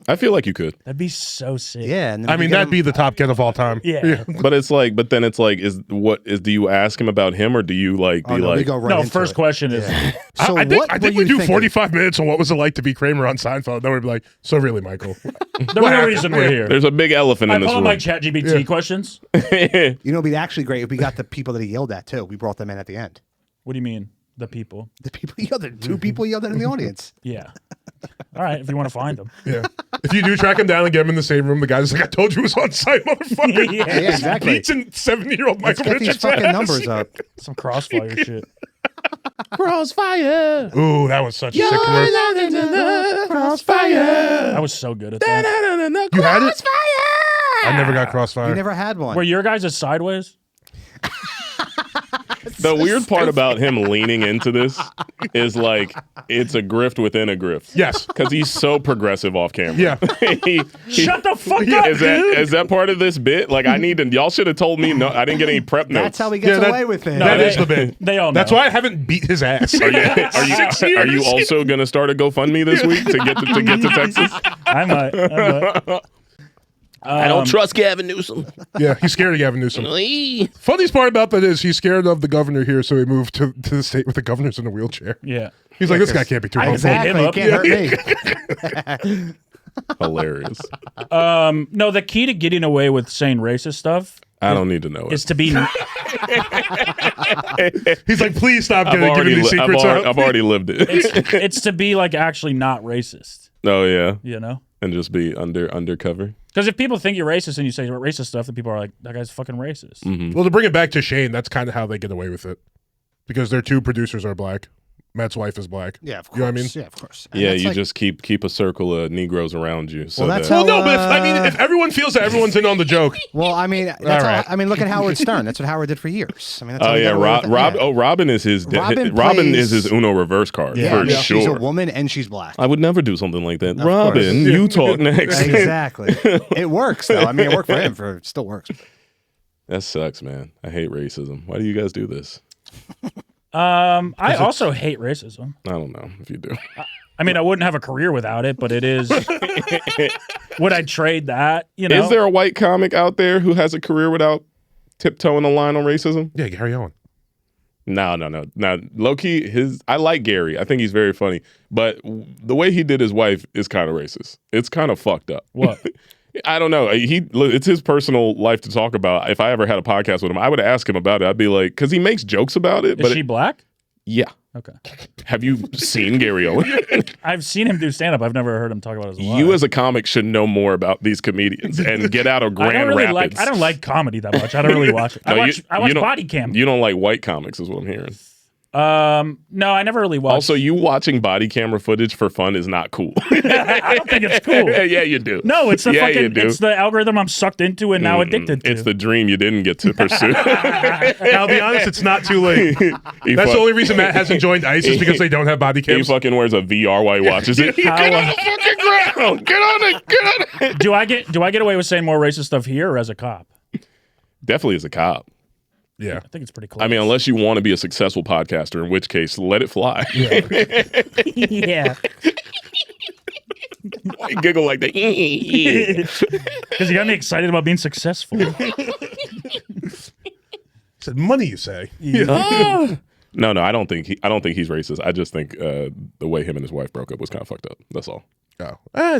I feel like you could. That'd be so sick. Yeah. And then I mean, that'd be the top get of all time. Yeah. But then it's like, do you ask him about him or do you like be no, like? we go right No, into first it. question is, So I what think were we you do thinking? 45 minutes on what was it like to be Kramer on Seinfeld. Then we'd be like, so really, Michael? the real reason we're here. There's a big elephant I in this pull room. my ChatGPT questions. You know, it'd be actually great if we got the people that he yelled at too. We brought them in at the end. What do you mean, the people? The people he yelled at, two people yelled at in the audience. Yeah. All right, if you want to find them. Yeah. If you do track him down and get him in the same room, the guy's like, I told you it was on site, motherfucker. Yeah, exactly. Beats in 70-year-old Let's Michael get these Richards. fucking numbers up. Some crossfire shit. Crossfire. Ooh, that was such a sick commercial. Crossfire. I was so good at that. You had it? I never got Crossfire. You never had one. Were your guys' sideways? The weird part about him leaning into this is like it's a grift within a grift. Yes. Because he's so progressive off camera. Yeah. Shut the fuck up, dude. Is that part of this bit? Like y'all should have told me. No, I didn't get any prep notes. That's how he gets away with it. That is the bit. They all know. That's why I haven't beat his ass. Are you also gonna start a GoFundMe this week to get to Texas? I might. I don't trust Gavin Newsom. Yeah, he's scared of Gavin Newsom. Funniest part about that is he's scared of the governor here, so he moved to the state with the governor's in a wheelchair. Yeah. He's like, this guy can't be too helpful. Exactly. Him He up. can't hurt me. Hilarious. No, the key to getting away with saying racist stuff I don't need to know it. is to be. He's like, please stop giving these secrets out. I've already lived it. It's to be like actually not racist. Oh yeah, You know. and just be undercover. Because if people think you're racist and you say racist stuff, then people are like, that guy's fucking racist. Mm-hmm. Well, to bring it back to Shane, that's kind of how they get away with it. Because their two producers are black. Matt's wife is black. Yeah, of course. You know what I mean? Yeah, of course. And Yeah, that's you like- just keep a circle of Negroes around you. So Well, that's that, how- Well, no, but if everyone feels that everyone's in on the joke. Well, I mean, that's All right. I mean, look at Howard Stern. That's what Howard did for years. I mean, that's how oh he yeah, got away with it. Rob. Yeah. Oh, Robin is his. Robin Robin plays- is his Uno reverse card Yeah, for yeah. sure. She's a woman and she's black. I would never do something like that. course. Robin, you talk next. Exactly. It works though. I mean, it worked for him. It still works. That sucks, man. I hate racism. Why do you guys do this? I also hate racism. I don't know if you do. I mean, I wouldn't have a career without it, but it is. Would I trade that? You know, Is there a white comic out there who has a career without tiptoeing the line on racism? Yeah, Gary Owen. No. Now, low key, I like Gary. I think he's very funny. But the way he did his wife is kind of racist. It's kind of fucked up. What? I don't know. It's his personal life to talk about. If I ever had a podcast with him, I would ask him about it. I'd be like, because he makes jokes about it. Is she black? Yeah. Okay. Have you seen Gary Owen? I've seen him do stand up. I've never heard him talk about his wife. You as a comic should know more about these comedians and get out of Grand Rapids. I don't like comedy that much. I don't really watch it. I watch don't- Body Cam. You don't like white comics, is what I'm hearing. No, I never really watched. Also, you watching body camera footage for fun is not cool. I don't think it's cool. Yeah, you do. No, it's the Yeah, you fucking. do. It's the algorithm I'm sucked into and now addicted to. It's the dream you didn't get to pursue. I'll be honest, it's not too late. That's the only reason Matt hasn't joined ICE is because they don't have body He cams. fucking wears a VR while he watches it. How, Get on the fucking ground. Get on it. Get on it. do I get away with saying more racist stuff here or as a cop? Definitely as a cop. Yeah. I think it's pretty close. I mean, unless you want to be a successful podcaster, in which case, let it fly. yeah, Why you giggle like that? because you got me excited about being successful. Said money, you say? No, I don't think he's racist. I just think the way him and his wife broke up was kind of fucked up. That's all. Oh.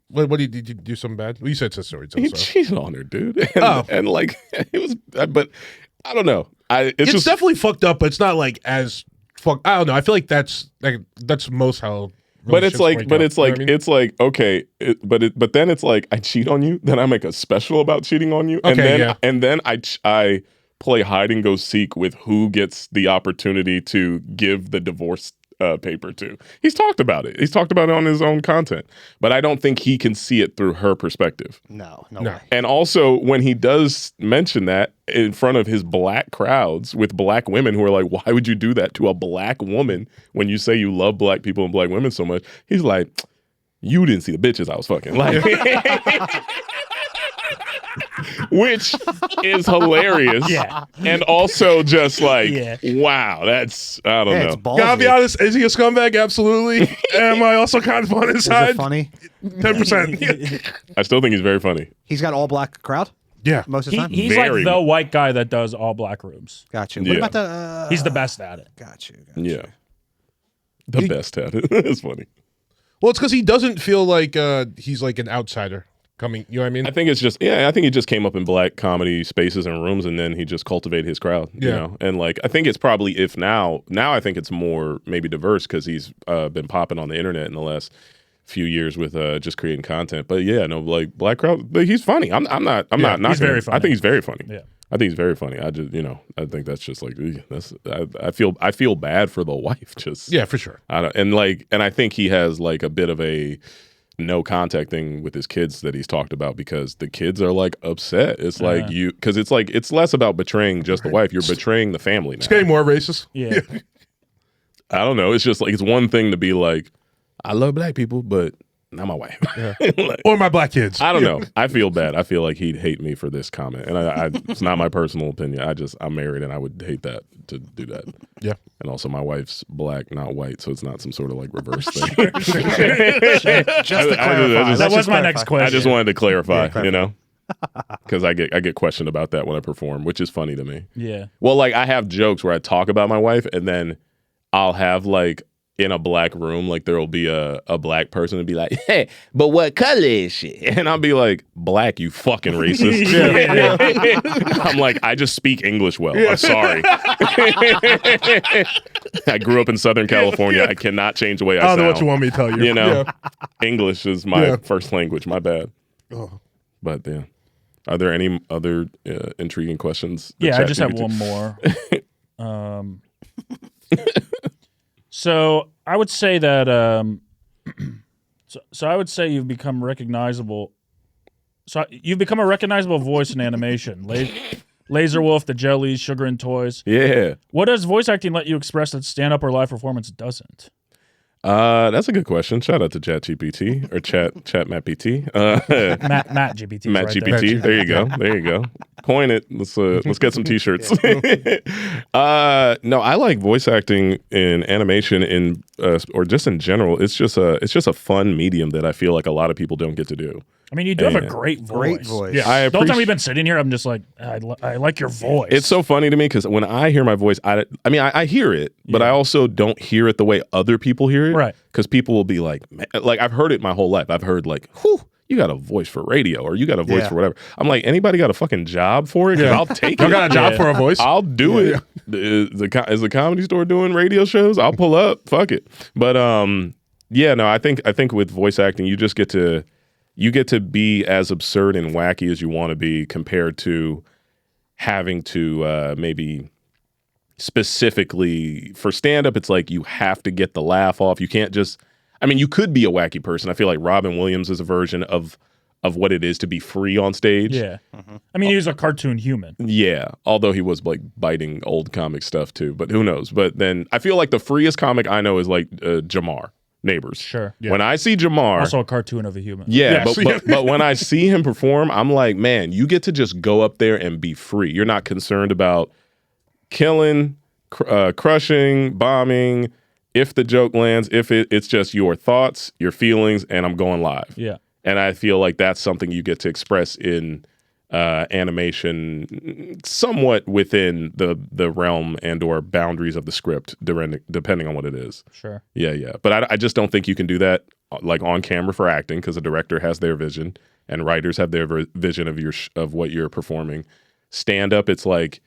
What did you do something bad? Well, you said sister. He cheated on her, dude. And like it was, but I don't know. It's It's just definitely fucked up, but it's not like as fuck. I don't know. I feel like that's most how. But it's like, it's like, okay, but then it's like, I cheat on you, then I make a special about cheating on you, and then I play hide and go seek with who gets the opportunity to give the divorce paper to. He's talked about it. He's talked about it on his own content, but I don't think he can see it through her perspective. No way. And also, when he does mention that in front of his black crowds with black women who are like, why would you do that to a black woman when you say you love black people and black women so much? He's like, you didn't see the bitches I was fucking. Like, which is hilarious. Yeah. And also just like, wow, that's, I don't know. Gotta be honest, is he a scumbag? Absolutely. Am I also kind of on his side? Is it funny? 10%. I still think he's very funny. He's got all black crowd? Yeah. Most of the time? He's Very. like the white guy that does all black rooms. Got you. Yeah. What about the... He's the best at it. Got you. Yeah. The best at it. It's funny. Well, it's because he doesn't feel like he's like an outsider coming. You know what I mean? I think it's just, I think he just came up in black comedy spaces and rooms, and then he just cultivated his crowd. You know? And like, I think it's probably, if now I think it's more maybe diverse because he's been popping on the internet in the last few years with just creating content. But yeah, no, like black crowd, but he's funny. I'm not knocking he's very him. funny. I think he's very funny. Yeah. I think he's very funny. I just, I think that's just like, I feel bad for the wife. Just for sure. And I think he has like a bit of a no contact thing with his kids that he's talked about because the kids are like upset. It's like because it's like it's less about betraying just the wife. You're betraying the family now. It's getting more racist. Yeah. I don't know. It's just like it's one thing to be like, I love black people, but not my wife. Like, or my black kids. I don't know. I feel bad. I feel like he'd hate me for this comment. And I it's not my personal opinion. I'm married and I would hate that to do that. Yeah. And also my wife's black, not white, so it's not some sort of like reverse thing. Just to clarify. That was my next question. I just wanted to clarify, because I get questioned about that when I perform, which is funny to me. Yeah. Well, like I have jokes where I talk about my wife and then I'll have like in a black room, like there will be a black person and be like, hey, but what color is she? And I'll be like, black, you fucking racist. I'm like, I just speak English well. I'm sorry. I grew up in Southern California. I cannot change the way I sound. I don't know what you want me to tell you. English is my first language. My bad. Oh. But yeah. Are there any other intriguing questions? Yeah, I just have one more. So I would say that so I would say you've become recognizable. So you've become a recognizable voice in animation. Lazor Wulf, the Jellies, Sugar and Toys. Yeah. What does voice acting let you express that stand-up or live performance doesn't? That's a good question. Shout out to Chat GPT or Chat Matt PT. Matt GPT. Matt GPT. There you go. There you go. Coin it. Let's get some T-shirts. No, I like voice acting in animation or just in general. It's just a fun medium that I feel like a lot of people don't get to do. I mean, you do have a great voice. Great voice. Yeah. The whole time we've been sitting here, I'm just like, I like your voice. It's so funny to me because when I hear my voice, I hear it, but I also don't hear it the way other people hear it. Right. Because people will be like I've heard it my whole life. I've heard like, whew, you got a voice for radio or you got a voice for whatever. I'm like, anybody got a fucking job for it? Because I'll take it. You got a job for a voice? I'll do it. Is the Comedy Store doing radio shows? I'll pull up. Fuck it. But I think with voice acting, you just get to be as absurd and wacky as you want to be compared to having to maybe specifically for stand-up. It's like you have to get the laugh off. You can't just, you could be a wacky person. I feel like Robin Williams is a version of what it is to be free on stage. Yeah. Mm-hmm. He was a cartoon human. Yeah. Although he was like biting old comic stuff too, but who knows? But then I feel like the freest comic I know is like Jamar. Neighbors. Sure. Yeah. When I see Jamar, also a cartoon of a human. Yeah, but when I see him perform, I'm like, man, you get to just go up there and be free. You're not concerned about killing, crushing, bombing. If the joke lands, it's just your thoughts, your feelings, and I'm going live. Yeah. And I feel like that's something you get to express in animation, somewhat within the realm and or boundaries of the script, depending on what it is. Sure. Yeah. But I just don't think you can do that like on camera for acting because the director has their vision and writers have their vision of what you're performing. Stand up, it's like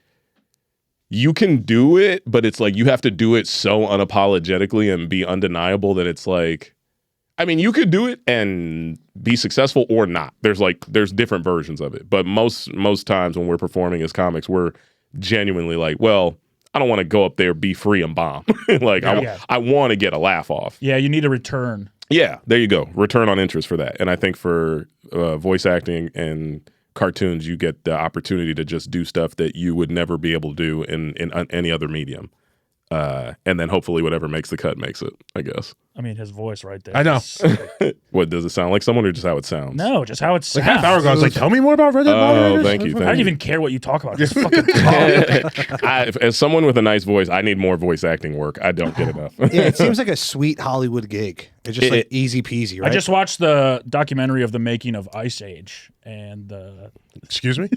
you can do it, but it's like you have to do it so unapologetically and be undeniable that it's like, I mean, you could do it and be successful or not. There's different versions of it. But most times when we're performing as comics, we're genuinely like, well, I don't want to go up there, be free and bomb. Like I want to get a laugh off. Yeah, you need a return. Yeah, there you go. Return on interest for that. And I think for voice acting and cartoons, you get the opportunity to just do stuff that you would never be able to do in any other medium. And then hopefully whatever makes the cut makes it, I guess. I mean, his voice right there. I know. What, does it sound like someone or just how it sounds? No, just how it sounds. Like half hour ago, I was like, tell me more about Red Dead Moderators. Thank you. I don't even care what you talk about. Just fucking talk. As someone with a nice voice, I need more voice acting work. I don't get enough. Yeah, it seems like a sweet Hollywood gig. It's just like easy peasy, right? I just watched the documentary of the making of Ice Age, and excuse me.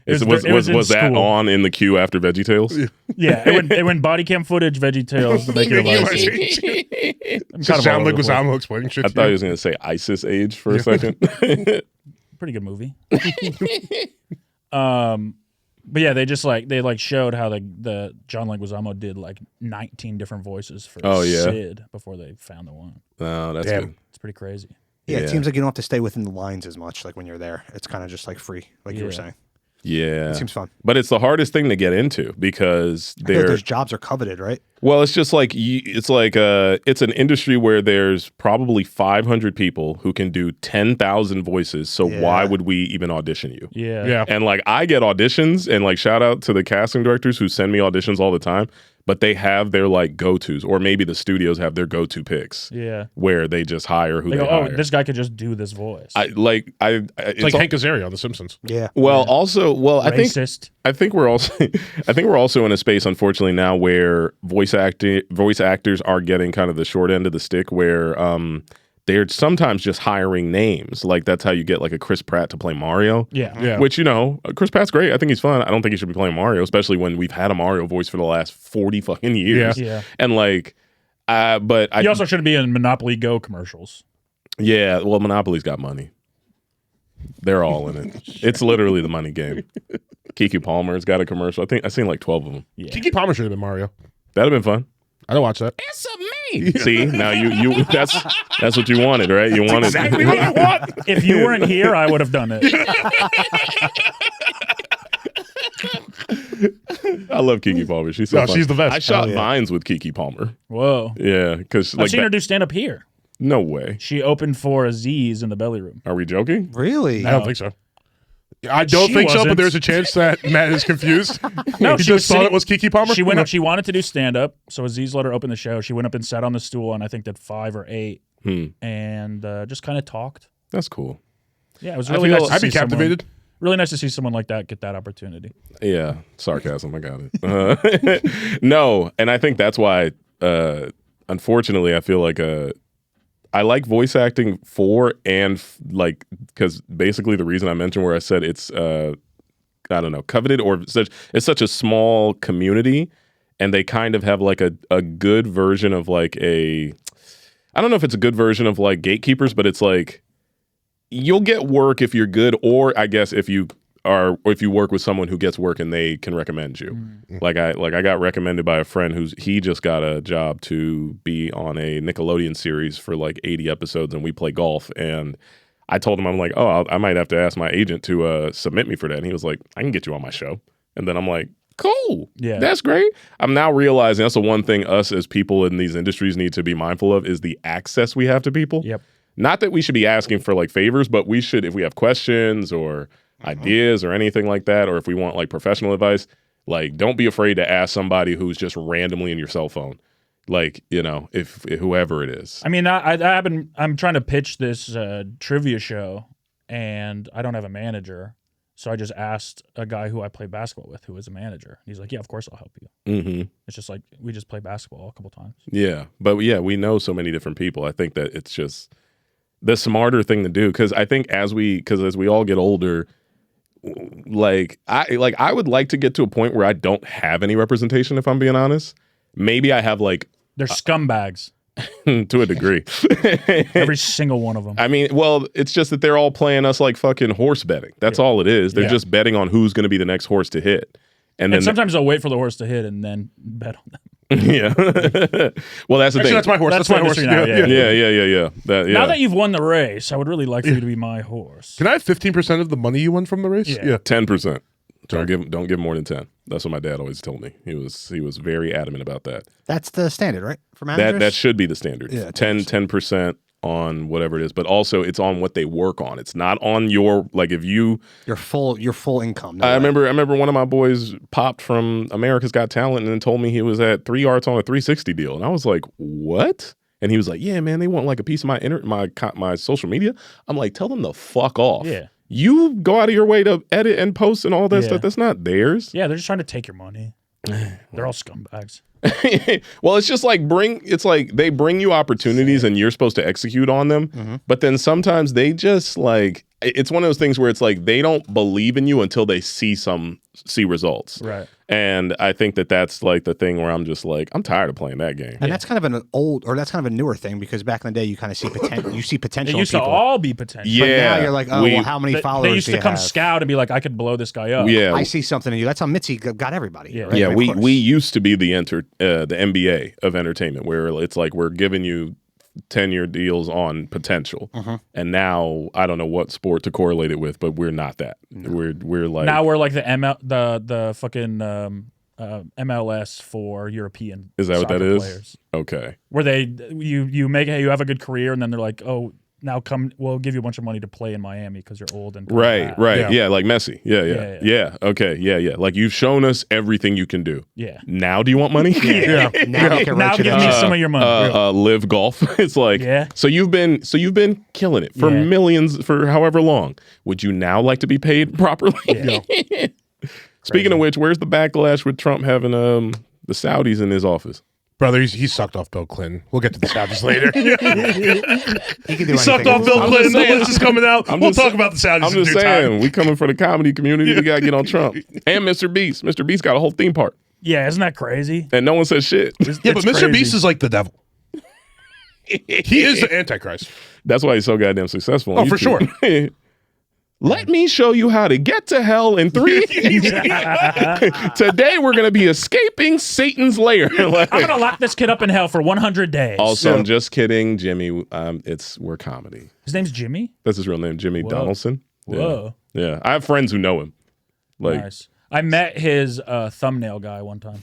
Was that on in the queue after VeggieTales? Yeah, it went body cam footage, VeggieTales, the making of Ice Age. Sound like Leguizamo explaining shit. I thought he was going to say ISIS Age for a second. Pretty good movie. But yeah, they showed how the John Leguizamo did like 19 different voices for Sid before they found the one. Oh, that's good. It's pretty crazy. Yeah, it seems like you don't have to stay within the lines as much. Like when you're there, it's kind of just like free, like you were saying. Yeah, it seems fun. But it's the hardest thing to get into because those jobs are coveted, right? Well, it's just like it's an industry where there's probably 500 people who can do 10,000 voices. So why would we even audition you? Yeah. And like I get auditions, and like shout out to the casting directors who send me auditions all the time. But they have their like go-tos, or maybe the studios have their go-to picks. Yeah, where they just hire who they hire. Oh, this guy could just do this voice. It's like Hank Azaria on The Simpsons. Yeah. Well, also, Racist. I think we're also in a space, unfortunately, now where voice actors are getting kind of the short end of the stick, where they're sometimes just hiring names. Like that's how you get like a Chris Pratt to play Mario. Yeah. Which, Chris Pratt's great. I think he's fun. I don't think he should be playing Mario, especially when we've had a Mario voice for the last 40 fucking years. Yeah. And like, but he also shouldn't be in Monopoly Go commercials. Yeah. Well, Monopoly's got money. They're all in it. It's literally the money game. Keke Palmer's got a commercial. I think I've seen like 12 of them. Yeah. Keke Palmer should have been Mario. That'd have been fun. I don't watch that. It's a me. See, now you that's what you wanted, right? You wanted exactly what I want. If you weren't here, I would have done it. I love Keke Palmer. She's so fun. She's the best. I shot Vines with Keke Palmer. Whoa. Yeah, because I've seen her do stand up here. No way. She opened for Aziz in the Belly Room. Are we joking? Really? I don't think so. I don't think so, but there's a chance that Matt is confused. No, he just thought it was Keke Palmer. She went up. She wanted to do stand up, so Aziz let her open the show. She went up and sat on the stool, and I think did 5 or 8, and just kind of talked. That's cool. Yeah, it was really nice. I'd be captivated. Really nice to see someone like that get that opportunity. Yeah, sarcasm. I got it. No, and I think that's why. Unfortunately, I feel like I like voice acting for and like because basically the reason I mentioned where I said it's I don't know, coveted or it's such a small community, and they kind of have like a good version of like I don't know if it's a good version of like gatekeepers, but it's like you'll get work if you're good, or I guess if you work with someone who gets work and they can recommend you. Like I got recommended by a friend he just got a job to be on a Nickelodeon series for like 80 episodes, and we play golf. And I told him, I'm like, I might have to ask my agent to submit me for that. And he was like, I can get you on my show. And then I'm like, cool. Yeah, that's great. I'm now realizing that's the one thing us as people in these industries need to be mindful of is the access we have to people. Yep. Not that we should be asking for like favors, but we should, if we have questions or ideas or anything like that, or if we want like professional advice, like don't be afraid to ask somebody who's just randomly in your cell phone, like if whoever it is. I mean, I'm trying to pitch this trivia show, and I don't have a manager, so I just asked a guy who I play basketball with, who is a manager. He's like, "Yeah, of course I'll help you." Mm-hmm. It's just like we just play basketball a couple times. Yeah, but we know so many different people. I think that it's just the smarter thing to do, because I think as we all get older. I would like to get to a point where I don't have any representation, if I'm being honest. Maybe I have like they're scumbags to a degree. Every single one of them. I mean, well, it's just that they're all playing us like fucking horse betting. That's all it is. They're just betting on who's going to be the next horse to hit. And sometimes they'll wait for the horse to hit and then bet on them. Yeah. Well, that's the thing. That's my horse. That's my horse. Yeah. Now that you've won the race, I would really like for you to be my horse. Can I have 15% of the money you won from the race? Yeah. 10%. Don't give more than 10. That's what my dad always told me. He was very adamant about that. That's the standard, right? For managers? That should be the standard. Yeah, 10% on whatever it is, but also it's on what they work on. It's not on your if you your full income. I remember one of my boys popped from America's Got Talent and then told me he was at 3 Arts on a 360 deal, and I was like, what? And he was like, yeah, man, they want like a piece of my social media. I'm like, tell them to fuck off. Yeah. You go out of your way to edit and post and all that stuff. That's not theirs. Yeah, they're just trying to take your money. They're all scumbags. Well, it's just like they bring you opportunities and you're supposed to execute on them. But then sometimes they just it's one of those things where it's like they don't believe in you until they see results. Right. And I think that's like the thing where I'm just like, I'm tired of playing that game. And that's kind of that's kind of a newer thing because back in the day you kind of see potential. You see potential. It used to all be potential. Yeah. But now you're like, well, how many followers? They used to come scout and be like, I could blow this guy up. Yeah. I see something in you. That's how Mitzi got everybody. Yeah. Right? Yeah. We used to be the NBA of entertainment, where it's like we're giving you 10-year deals on potential, and now I don't know what sport to correlate it with, but we're not that. No. We're like now we're like the fucking MLS for European. Is that what that is? Players. Okay. Where you have a good career and then they're like, oh, now we'll give you a bunch of money to play in Miami because you're old and right. Yeah, like Messi. Yeah. Okay. Yeah. Like you've shown us everything you can do. Yeah. Now do you want money? Yeah. Now give me some of your money. Live golf. It's like So you've been killing it for millions for however long. Would you now like to be paid properly? Yeah. Speaking of which, where's the backlash with Trump having the Saudis in his office? Brother, he sucked off Bill Clinton. We'll get to the Saudis later. He sucked off Bill Clinton. The list is coming out. We'll talk about the Saudis. I'm just saying, we coming for the comedy community. We gotta get on Trump and MrBeast. MrBeast got a whole theme park. Yeah, isn't that crazy? And no one says shit. But MrBeast is like the devil. He is the Antichrist. That's why he's so goddamn successful. Oh, for sure. Let me show you how to get to hell in 3 Today we're going to be escaping Satan's lair. I'm going to lock this kid up in hell for 100 days. Also, I'm just kidding, Jimmy. We're comedy. His name's Jimmy? That's his real name, Jimmy Donaldson. Whoa. Yeah. I have friends who know him. Nice. I met his thumbnail guy one time.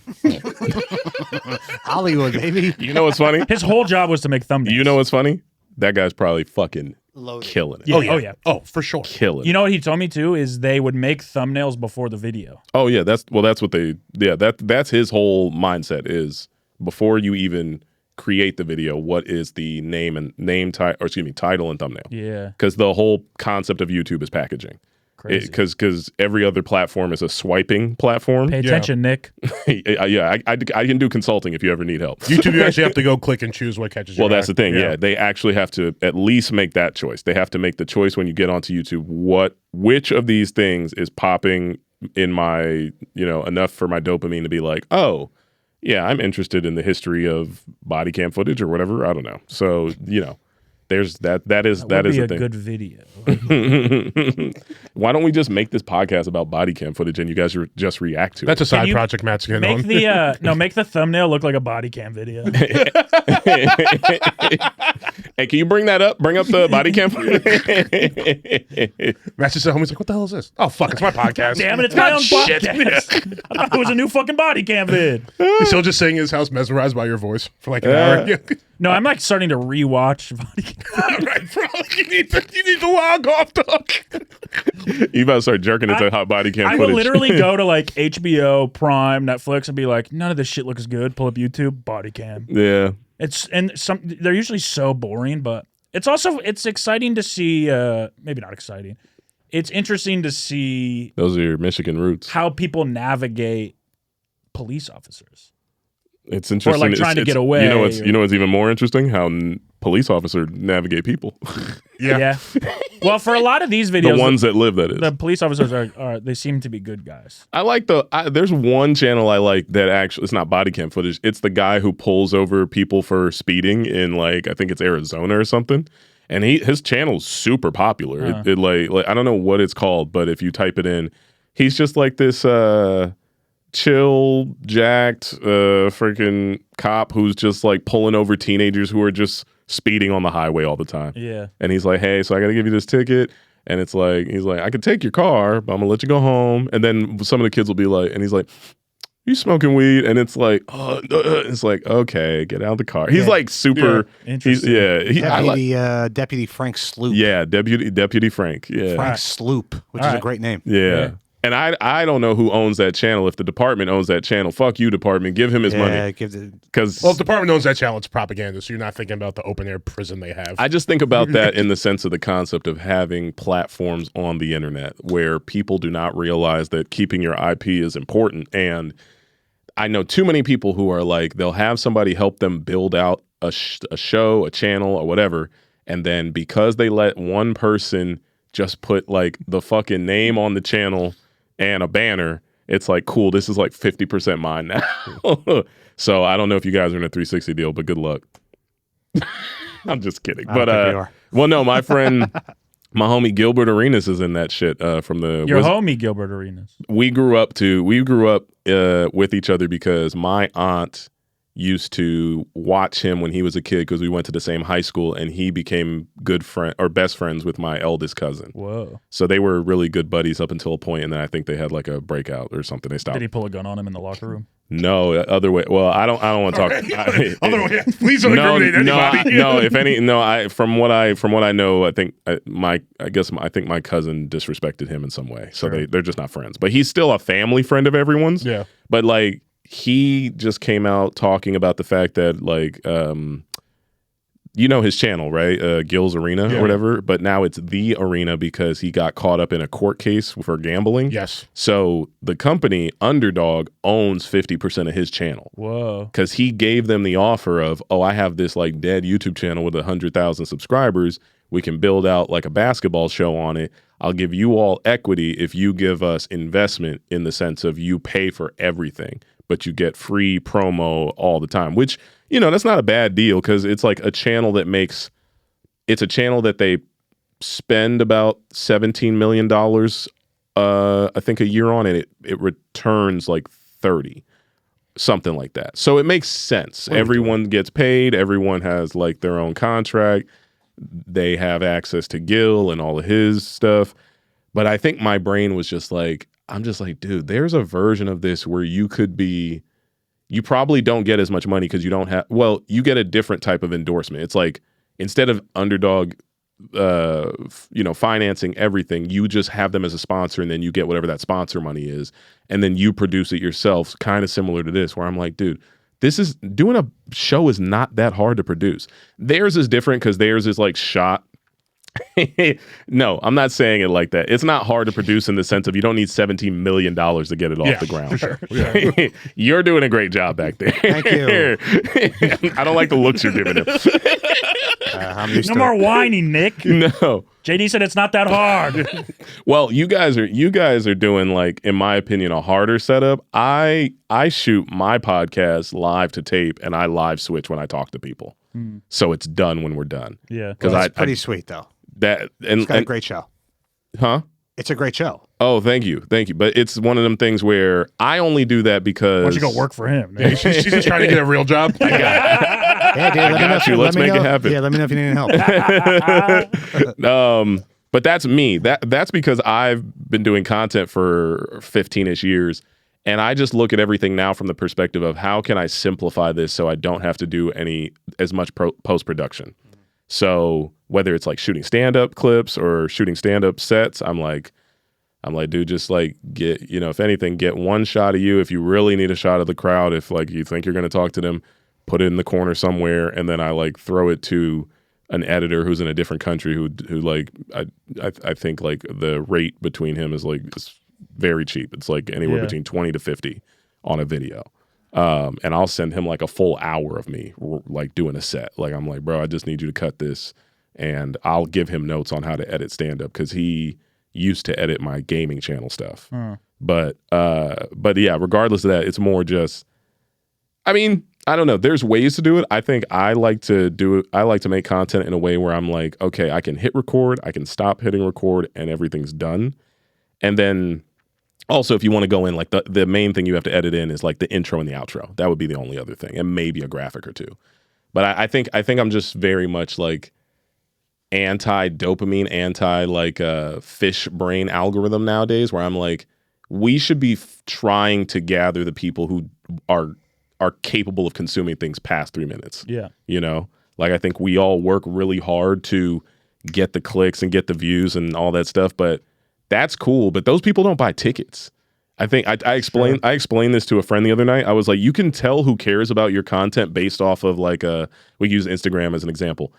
Hollywood, baby. You know what's funny? His whole job was to make thumbnails. You know what's funny? That guy's probably fucking killing it. Yeah. Oh, yeah. Oh, for sure. Killing it. You know what he told me too is they would make thumbnails before the video. Oh yeah, that's what that's his whole mindset is before you even create the video, what is the title and thumbnail? Yeah. Because the whole concept of YouTube is packaging. Crazy. Because every other platform is a swiping platform. Pay attention, Nick. I can do consulting if you ever need help. YouTube, you actually have to go click and choose what catches your eye. Well, that's the thing. Yeah, they actually have to at least make that choice. They have to make the choice when you get onto YouTube. Which of these things is popping in my, enough for my dopamine to be like, oh, yeah, I'm interested in the history of body cam footage or whatever. I don't know. So, there's that is the thing. A good video. Why don't we just make this podcast about body cam footage and you guys just react to it? That's a side project Matt's getting on. Make the thumbnail look like a body cam video. Hey, can you bring that up? Bring up the body cam footage. Matt's just at home. He's like, what the hell is this? Oh, fuck, it's my podcast. Damn it, it's my own podcast. I thought it was a new fucking body cam vid. He's still just sitting in his house mesmerized by your voice for like an hour. No, I'm like starting to rewatch body cam. Right, bro. You need to log off, dog. You about to start jerking into hot body cam footage. I will literally go to like HBO, Prime, Netflix, and be like, none of this shit looks good. Pull up YouTube, body cam. Yeah. They're usually so boring, but it's exciting to see. Maybe not exciting. It's interesting to see. Those are your Michigan roots. How people navigate police officers. It's interesting. Or like trying to get away. You know what's even more interesting? How police officers navigate people. Yeah. Well, for a lot of these videos, the ones that live, that is, the police officers are they seem to be good guys. I like there's one channel I like that actually, it's not body cam footage. It's the guy who pulls over people for speeding in I think it's Arizona or something. And his channel's super popular. It I don't know what it's called, but if you type it in, he's just like this. chill, jacked, freaking cop who's just like pulling over teenagers who are just speeding on the highway all the time. Yeah. And he's like, hey, so I got to give you this ticket. And it's like, he's like, I could take your car, but I'm gonna let you go home. And then some of the kids will be like, and he's like, you smoking weed? And it's like, it's like, okay, get out of the car. He's like super, interesting. Deputy Frank Sloop. Yeah, Deputy Frank. Yeah, Frank Sloop, which is a great name. Yeah. And I don't know who owns that channel. If the department owns that channel, fuck you, department. Give him his money. Because if the department owns that channel, it's propaganda. So you're not thinking about the open air prison they have. I just think about that in the sense of the concept of having platforms on the internet where people do not realize that keeping your IP is important. And I know too many people who are like, they'll have somebody help them build out a show, a channel, or whatever. And then because they let one person just put like the fucking name on the channel and a banner, it's like, cool, this is like 50% mine now. So I don't know if you guys are in a 360 deal, but good luck. I'm just kidding. But well, no, my friend, my homie Gilbert Arenas is in that shit from the homie Gilbert Arenas. We grew up with each other because my aunt used to watch him when he was a kid because we went to the same high school, and he became good friend or best friends with my eldest cousin. Whoa. So they were really good buddies up until a point, and then I think they had like a breakout or something. They stopped. Did he pull a gun on him in the locker room? No, other way. Well, I don't want to talk. Other way. Please don't incriminate anybody. From what I know, I think my cousin disrespected him in some way. So they're just not friends. But he's still a family friend of everyone's. Yeah. But like, he just came out talking about the fact that like his channel, right? Gil's Arena or whatever, but now it's The Arena because he got caught up in a court case for gambling. Yes. So the company Underdog owns 50% of his channel. Whoa. Because he gave them the offer of, I have this like dead YouTube channel with 100,000 subscribers. We can build out like a basketball show on it. I'll give you all equity if you give us investment in the sense of you pay for everything, but you get free promo all the time, which, that's not a bad deal because it's like a channel that it's a channel that they spend about $17 million, I think, a year on, and it returns like 30, something like that. So it makes sense. Everyone gets paid. Everyone has like their own contract. They have access to Gil and all of his stuff. But I think my brain was just like, I'm just like, dude, there's a version of this where you probably don't get as much money because you don't have, you get a different type of endorsement. It's like, instead of Underdog, financing everything, you just have them as a sponsor and then you get whatever that sponsor money is. And then you produce it yourself, kind of similar to this, where I'm like, dude, doing a show is not that hard to produce. Theirs is different because theirs is like shot. No, I'm not saying it like that. It's not hard to produce in the sense of you don't need $17 million to get it off the ground. For sure. Yeah. You're doing a great job back there. Thank you. I don't like the looks you're giving him. No more whining, Nick. No. JD said it's not that hard. Well, you guys are doing, like, in my opinion, a harder setup. I shoot my podcast live to tape and I live switch when I talk to people. So it's done when we're done. Yeah. Because it's pretty sweet though. It's got a great show. Huh? It's a great show. Oh, thank you. But it's one of them things where I only do that because... Why don't you go work for him? She's just trying to get a real job. I got it. Yeah, dude, I got you. Let's make it happen. Yeah, let me know if you need any help. But that's me. That's because I've been doing content for 15-ish years, and I just look at everything now from the perspective of how can I simplify this so I don't have to do as much post-production. So whether it's like shooting stand-up clips or shooting stand-up sets, I'm like, dude, just like get, if anything, get one shot of you. If you really need a shot of the crowd, if like you think you're going to talk to them, put it in the corner somewhere. And then I like throw it to an editor who's in a different country who like, I think like the rate between him is like, it's very cheap. It's like anywhere between 20 to 50 on a video. And I'll send him like a full hour of me like doing a set. Like, I'm like, bro, I just need you to cut this. And I'll give him notes on how to edit stand-up because he used to edit my gaming channel stuff. But yeah, regardless of that, it's more just, I mean, I don't know. There's ways to do it. I think I like to do it. I like to make content in a way where I'm like, okay, I can hit record, I can stop hitting record, and everything's done. And then Also, if you want to go in, like the main thing you have to edit in is like the intro and the outro. That would be the only other thing, and maybe a graphic or two. But I think I'm just very much like anti-dopamine, like fish brain algorithm nowadays, where I'm like, we should be trying to gather the people who are capable of consuming things past 3 minutes. Yeah. You know, like I think we all work really hard to get the clicks and get the views and all that stuff, but that's cool. But those people don't buy tickets. I think I explained this to a friend the other night. I was like, you can tell who cares about your content based off of like we use Instagram as an example.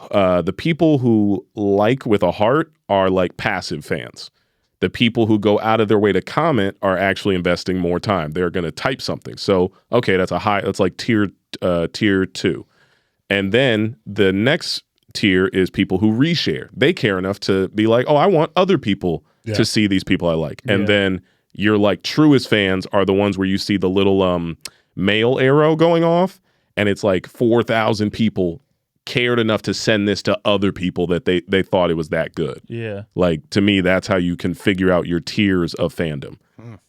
The people who like with a heart are like passive fans. The people who go out of their way to comment are actually investing more time. They're going to type something. So, okay, that's like tier 2. And then the next tier is people who reshare. They care enough to be like, oh, I want other people to see these people I like. And then your like truest fans are the ones where you see the little mail arrow going off, and it's like 4,000 people cared enough to send this to other people that they thought it was that good. Yeah. Like, to me, that's how you can figure out your tiers of fandom.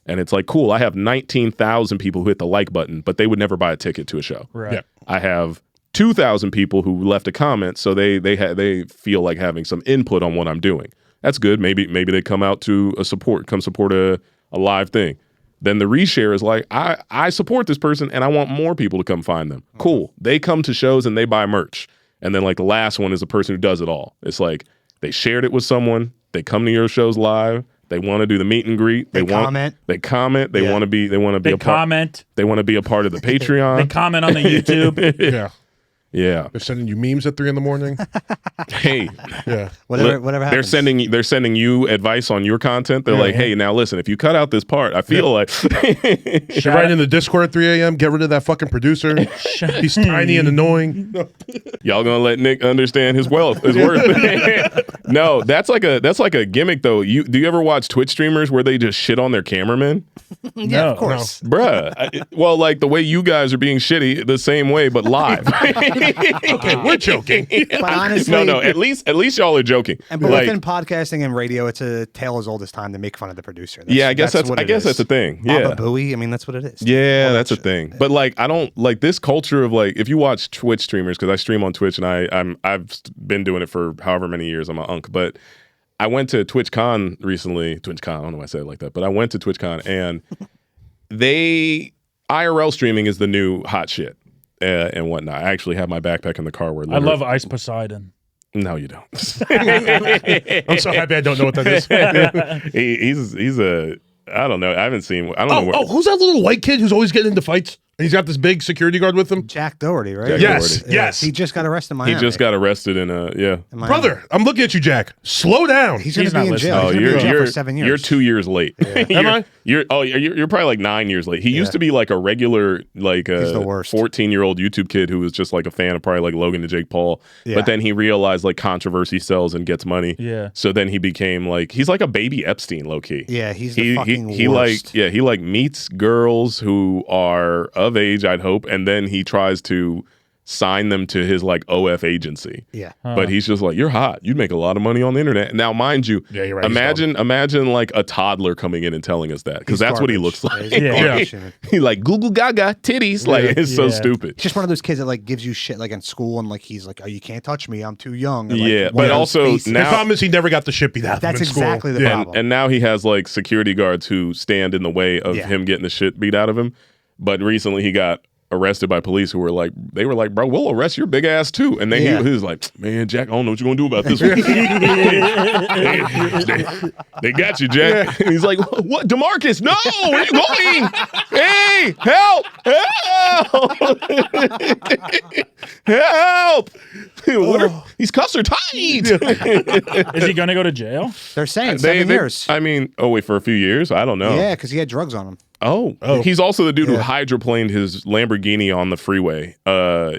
And it's like, cool, I have 19,000 people who hit the like button, but they would never buy a ticket to a show. Right. Yeah. I have 2,000 people who left a comment, so they feel like having some input on what I'm doing. That's good. Maybe they come out to support a live thing. Then the reshare is like, I support this person and I want more people to come find them. Cool. They come to shows and they buy merch. And then like the last one is the person who does it all. It's like they shared it with someone. They come to your shows live. They want to do the meet and greet. They comment. They comment. They want to be. They want to be. They comment. They want to be a part of the Patreon. They comment on the YouTube. Yeah. Yeah. They're sending you memes at 3 a.m. Hey. Yeah. Whatever happens. They're sending you advice on your content. They're like, hey, now listen, if you cut out this part, I feel like They're writing in the Discord at 3 a.m. Get rid of that fucking producer. He's tiny and annoying. Y'all gonna let Nick understand his worth. No, that's like a gimmick though. Do you ever watch Twitch streamers where they just shit on their cameraman? Yeah, of course. Bruh. Well, like the way you guys are being shitty, the same way, but live. Okay, we're joking. But honestly, no. At least y'all are joking. And but within podcasting and radio, it's a tale as old as time to make fun of the producer. I guess that's the thing. Baba Yeah, Booey. I mean, that's what it is. yeah, that's a thing. But like, I don't like this culture of like, if you watch Twitch streamers, because I stream on Twitch and I've been doing it for however many years. I'm an unk, but I went to TwitchCon recently. TwitchCon, I don't know why I said it like that, but I went to TwitchCon and IRL streaming is the new hot shit. And whatnot. I actually have my backpack in the car where I love Ice Poseidon. No, you don't. I'm so happy I don't know what that is. he's a I don't know. I haven't seen. I don't know. Oh, who's that little white kid who's always getting into fights? And he's got this big security guard with him. Jack Doherty, right? Yes. He just got arrested in Miami. He just got arrested in Brother, I'm looking at you, Jack. Slow down. He's going to be in jail. Oh, He's gonna be in jail for 7 years. You're 2 years late. Yeah. Am I? You're probably like 9 years late. He used to be like a regular, like He's the worst. 14-year-old YouTube kid who was just like a fan of probably like Logan and Jake Paul. Yeah. But then he realized like controversy sells and gets money. Yeah. So then he became like, he's like a baby Epstein low key. Yeah, he's the fucking he worst. he like meets girls who are of age, I'd hope, and then he tries to sign them to his like OF agency. Yeah. But he's just like, you're hot. You'd make a lot of money on the internet. Now, mind you, you're right, imagine like a toddler coming in and telling us that, because that's what he looks like. Yeah. He like Google Gaga titties. Like it's so stupid. He's just one of those kids that like gives you shit like in school and like he's like, oh, you can't touch me. I'm too young. And, like, Yeah, one but of those also faces. The problem is he never got the shit beat out of him That's in school. exactly the problem. And now he has like security guards who stand in the way of him getting the shit beat out of him. But recently he got arrested by police who were like, bro, we'll arrest your big ass too. And then he was like, man, Jack, I don't know what you're gonna do about this one. they got you, Jack. And he's like, what, DeMarcus? No, where are you going? Hey, help! Help! These cuffs are tight. Is he going to go to jail? They're saying 7 years. I mean, wait, for a few years? I don't know. Yeah, because he had drugs on him. Oh, he's also the dude who hydroplaned his Lamborghini on the freeway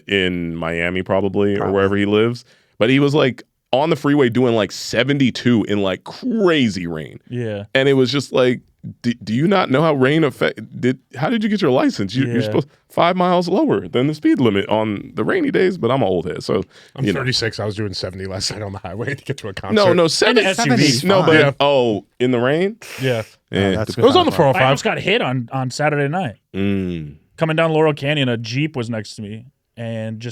in Miami, probably, or wherever he lives. But he was like on the freeway doing like 72 in like crazy rain. Yeah. And it was just like, do you not know how rain how did you get your license? You're supposed 5 miles lower than the speed limit on the rainy days, but I'm an old head. So I'm 36. I was doing 70 last night on the highway to get to a concert. No, 70 SUV. No, but in the rain? Yeah. It was on the 405. I almost got hit on Saturday night. Coming down Laurel Canyon, a Jeep was next to me, and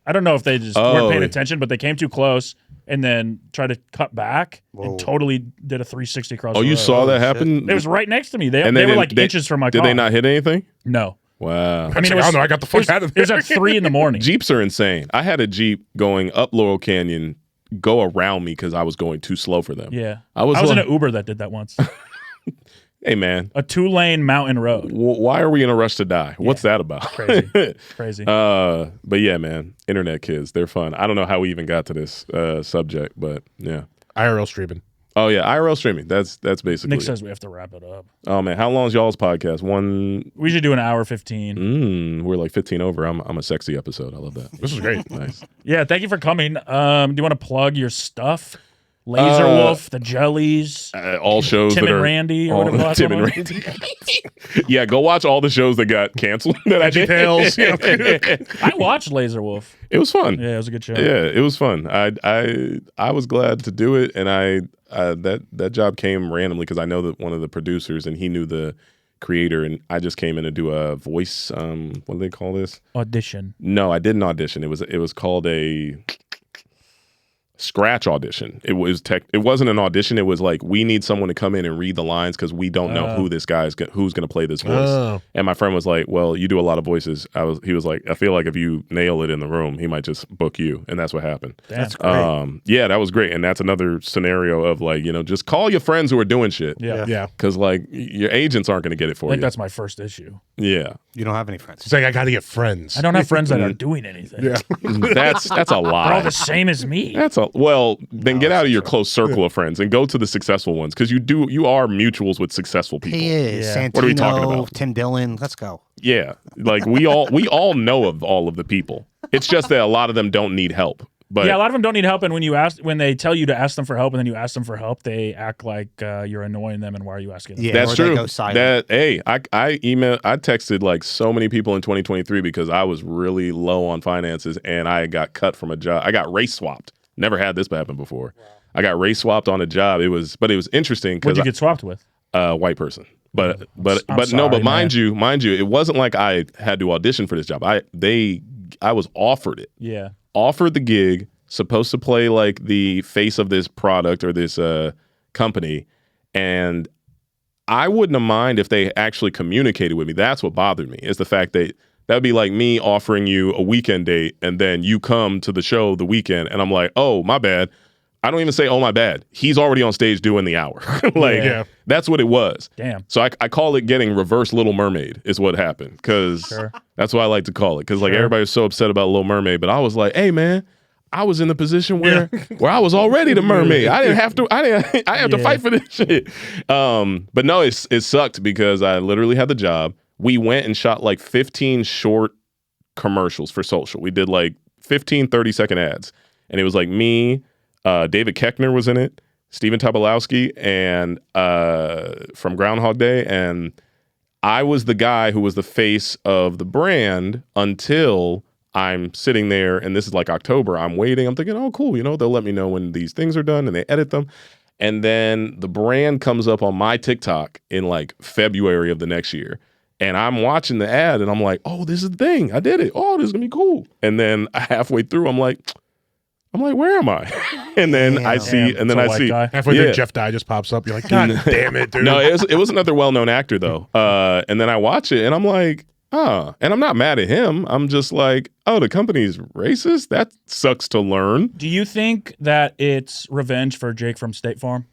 I don't know if they just weren't paying attention, but they came too close and then tried to cut back and totally did a 360 across the road. You saw that happen? It was right next to me. They were like inches from my car. Did they not hit anything? No. Wow. I don't know. I got the fuck out of there. It was at 3 a.m. Jeeps are insane. I had a Jeep going up Laurel Canyon go around me because I was going too slow for them. Yeah. I was in an Uber that did that once. Hey, man. A 2-lane mountain road. Why are we in a rush to die? What's that about? Crazy. But yeah, man. Internet kids, they're fun. I don't know how we even got to this subject, but yeah. IRL streaming. Oh, yeah. IRL streaming. That's basically Nick says we have to wrap it up. Oh, man. How long is y'all's podcast? We should do an hour 15. We're like 15 over. I'm a sexy episode. I love that. This is great. Nice. Yeah, thank you for coming. Do you want to plug your stuff? Lazor Wulf, the Jellies, all shows Tim that and are Randy, or whatever. Tim and Randy. Yeah, go watch all the shows that got canceled. That I did. Tales. I watched Lazor Wulf. It was fun. Yeah, it was a good show. Yeah, it was fun. I was glad to do it, and that job came randomly because I know that one of the producers and he knew the creator, and I just came in to do a voice. What do they call this? Audition. No, I didn't audition. It was called a scratch audition. It wasn't an audition. It was like, we need someone to come in and read the lines because we don't know who this guy is, who's going to play this voice. And my friend was like, well, you do a lot of voices. He was like, I feel like if you nail it in the room, he might just book you. And that's what happened. That's great. Yeah, that was great. And that's another scenario of like, just call your friends who are doing shit. Yeah. Because like your agents aren't going to get it for you. I think that's my first issue. Yeah. You don't have any friends. It's like, I got to get friends. I don't have friends that are doing anything. Yeah. That's a lie. They're all the same as me. Then get out of your close circle of friends and go to the successful ones because you are mutuals with successful people. He is. Yeah. Santino, what are we talking about? Tim Dillon. Let's go. Yeah, like we all know of all of the people. It's just that a lot of them don't need help. But yeah, a lot of them don't need help, and when they tell you to ask them for help, and then you ask them for help, they act like you're annoying them, and why are you asking them? Yeah, that's true. Go silent. I texted like so many people in 2023 because I was really low on finances, and I got cut from a job. I got race swapped. Never had this happen before. Wow. I got race swapped on a job. It was interesting. What'd you get swapped with? White person. But sorry, mind you, it wasn't like I had to audition for this job. I was offered it. Yeah. Offered the gig, supposed to play like the face of this product or this company, and I wouldn't have mind if they actually communicated with me. That's what bothered me, is the fact that would be like me offering you a weekend date and then you come to the show the weekend and I'm like, oh, my bad. I don't even say, oh, my bad. He's already on stage doing the hour. That's what it was. Damn. So I call it getting reverse Little Mermaid is what happened, because that's what I like to call it. Because like everybody was so upset about Little Mermaid, but I was like, hey, man, I was in the position where I was already the mermaid. I didn't have to. I had to fight for this shit. But no, it sucked because I literally had the job. We went and shot like 15 short commercials for social. We did like 15 30-second ads, and it was like me. David Koechner was in it, Stephen Tobolowsky, and from Groundhog Day, and I was the guy who was the face of the brand until I'm sitting there, and this is like October. I'm waiting. I'm thinking, oh, cool. They'll let me know when these things are done, and they edit them. And then the brand comes up on my TikTok in like February of the next year. And I'm watching the ad, and I'm like, oh, this is the thing. I did it. Oh, this is going to be cool. And then halfway through, I'm like, where am I? And then I see, halfway through, Jeff Dye just pops up. You're like, God damn it, dude. No, it was another well-known actor though. And then I watch it, and I'm like, and I'm not mad at him. I'm just like, oh, the company's racist? That sucks to learn. Do you think that it's revenge for Jake from State Farm?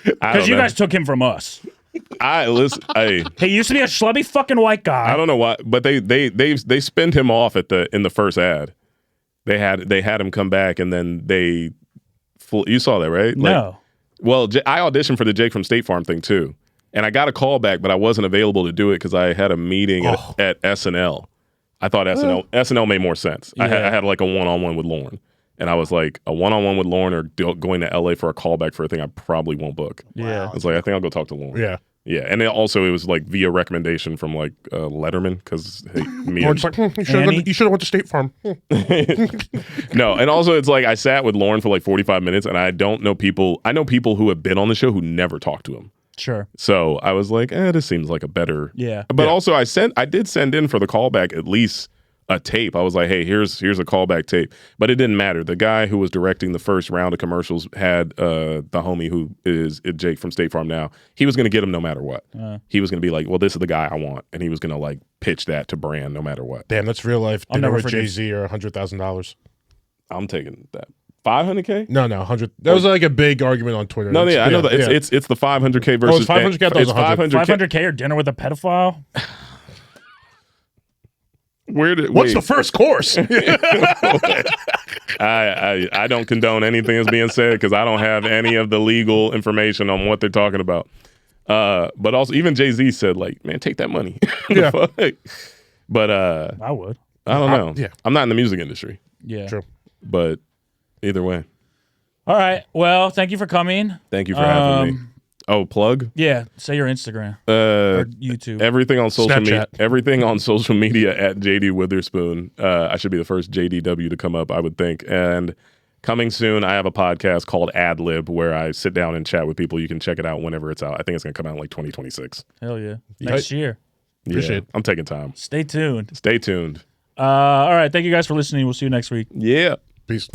Because you guys took him from us. He used to be a schlubby fucking white guy. I don't know why, but they spinned him off in the first ad. They had him come back, and then you saw that, right? No. Well, I auditioned for the Jake from State Farm thing too, and I got a call back, but I wasn't available to do it because I had a meeting at SNL. I thought SNL made more sense. Yeah. I had like a one-on-one with Lauren, And I was like, a one-on-one with Lauren or going to LA for a callback for a thing I probably won't book. Yeah. I was like, I think I'll go talk to Lauren. Yeah. Yeah, and it was like via recommendation from like Letterman because Lauren's like, you should have went to State Farm. No, and also it's like I sat with Lauren for like 45 minutes, and I know people who have been on the show who never talked to him. Sure. So I was like, this seems like a better. Yeah. But also I did send in for the callback at least a tape. I was like, hey, here's a callback tape. But it didn't matter. The guy who was directing the first round of commercials had the homie who is Jake from State Farm now. He was going to get him no matter what. He was going to be like, well, this is the guy I want. And he was going to like pitch that to brand no matter what. Damn, that's real life. Dinner with Jay-Z or $100,000. I'm taking that. $500K? No, 100. That was like a big argument on Twitter. No, I know that. It's the $500K versus. It's $500K. It's $500K or dinner with a pedophile? What's the first course? I don't condone anything that's being said because I don't have any of the legal information on what they're talking about. But also, even Jay-Z said, like, man, take that money. Yeah. But I would. I don't know. Yeah. I'm not in the music industry. Yeah. True. But either way. All right. Well, thank you for coming. Thank you for having me. Oh, plug? Yeah. Say your Instagram or YouTube. Everything on social media. Snapchat. Everything on social media at JD Witherspoon. I should be the first JDW to come up, I would think. And coming soon, I have a podcast called Ad Lib where I sit down and chat with people. You can check it out whenever it's out. I think it's going to come out in like 2026. Hell yeah. Next year. Appreciate it. I'm taking time. Stay tuned. Stay tuned. All right. Thank you guys for listening. We'll see you next week. Yeah. Peace.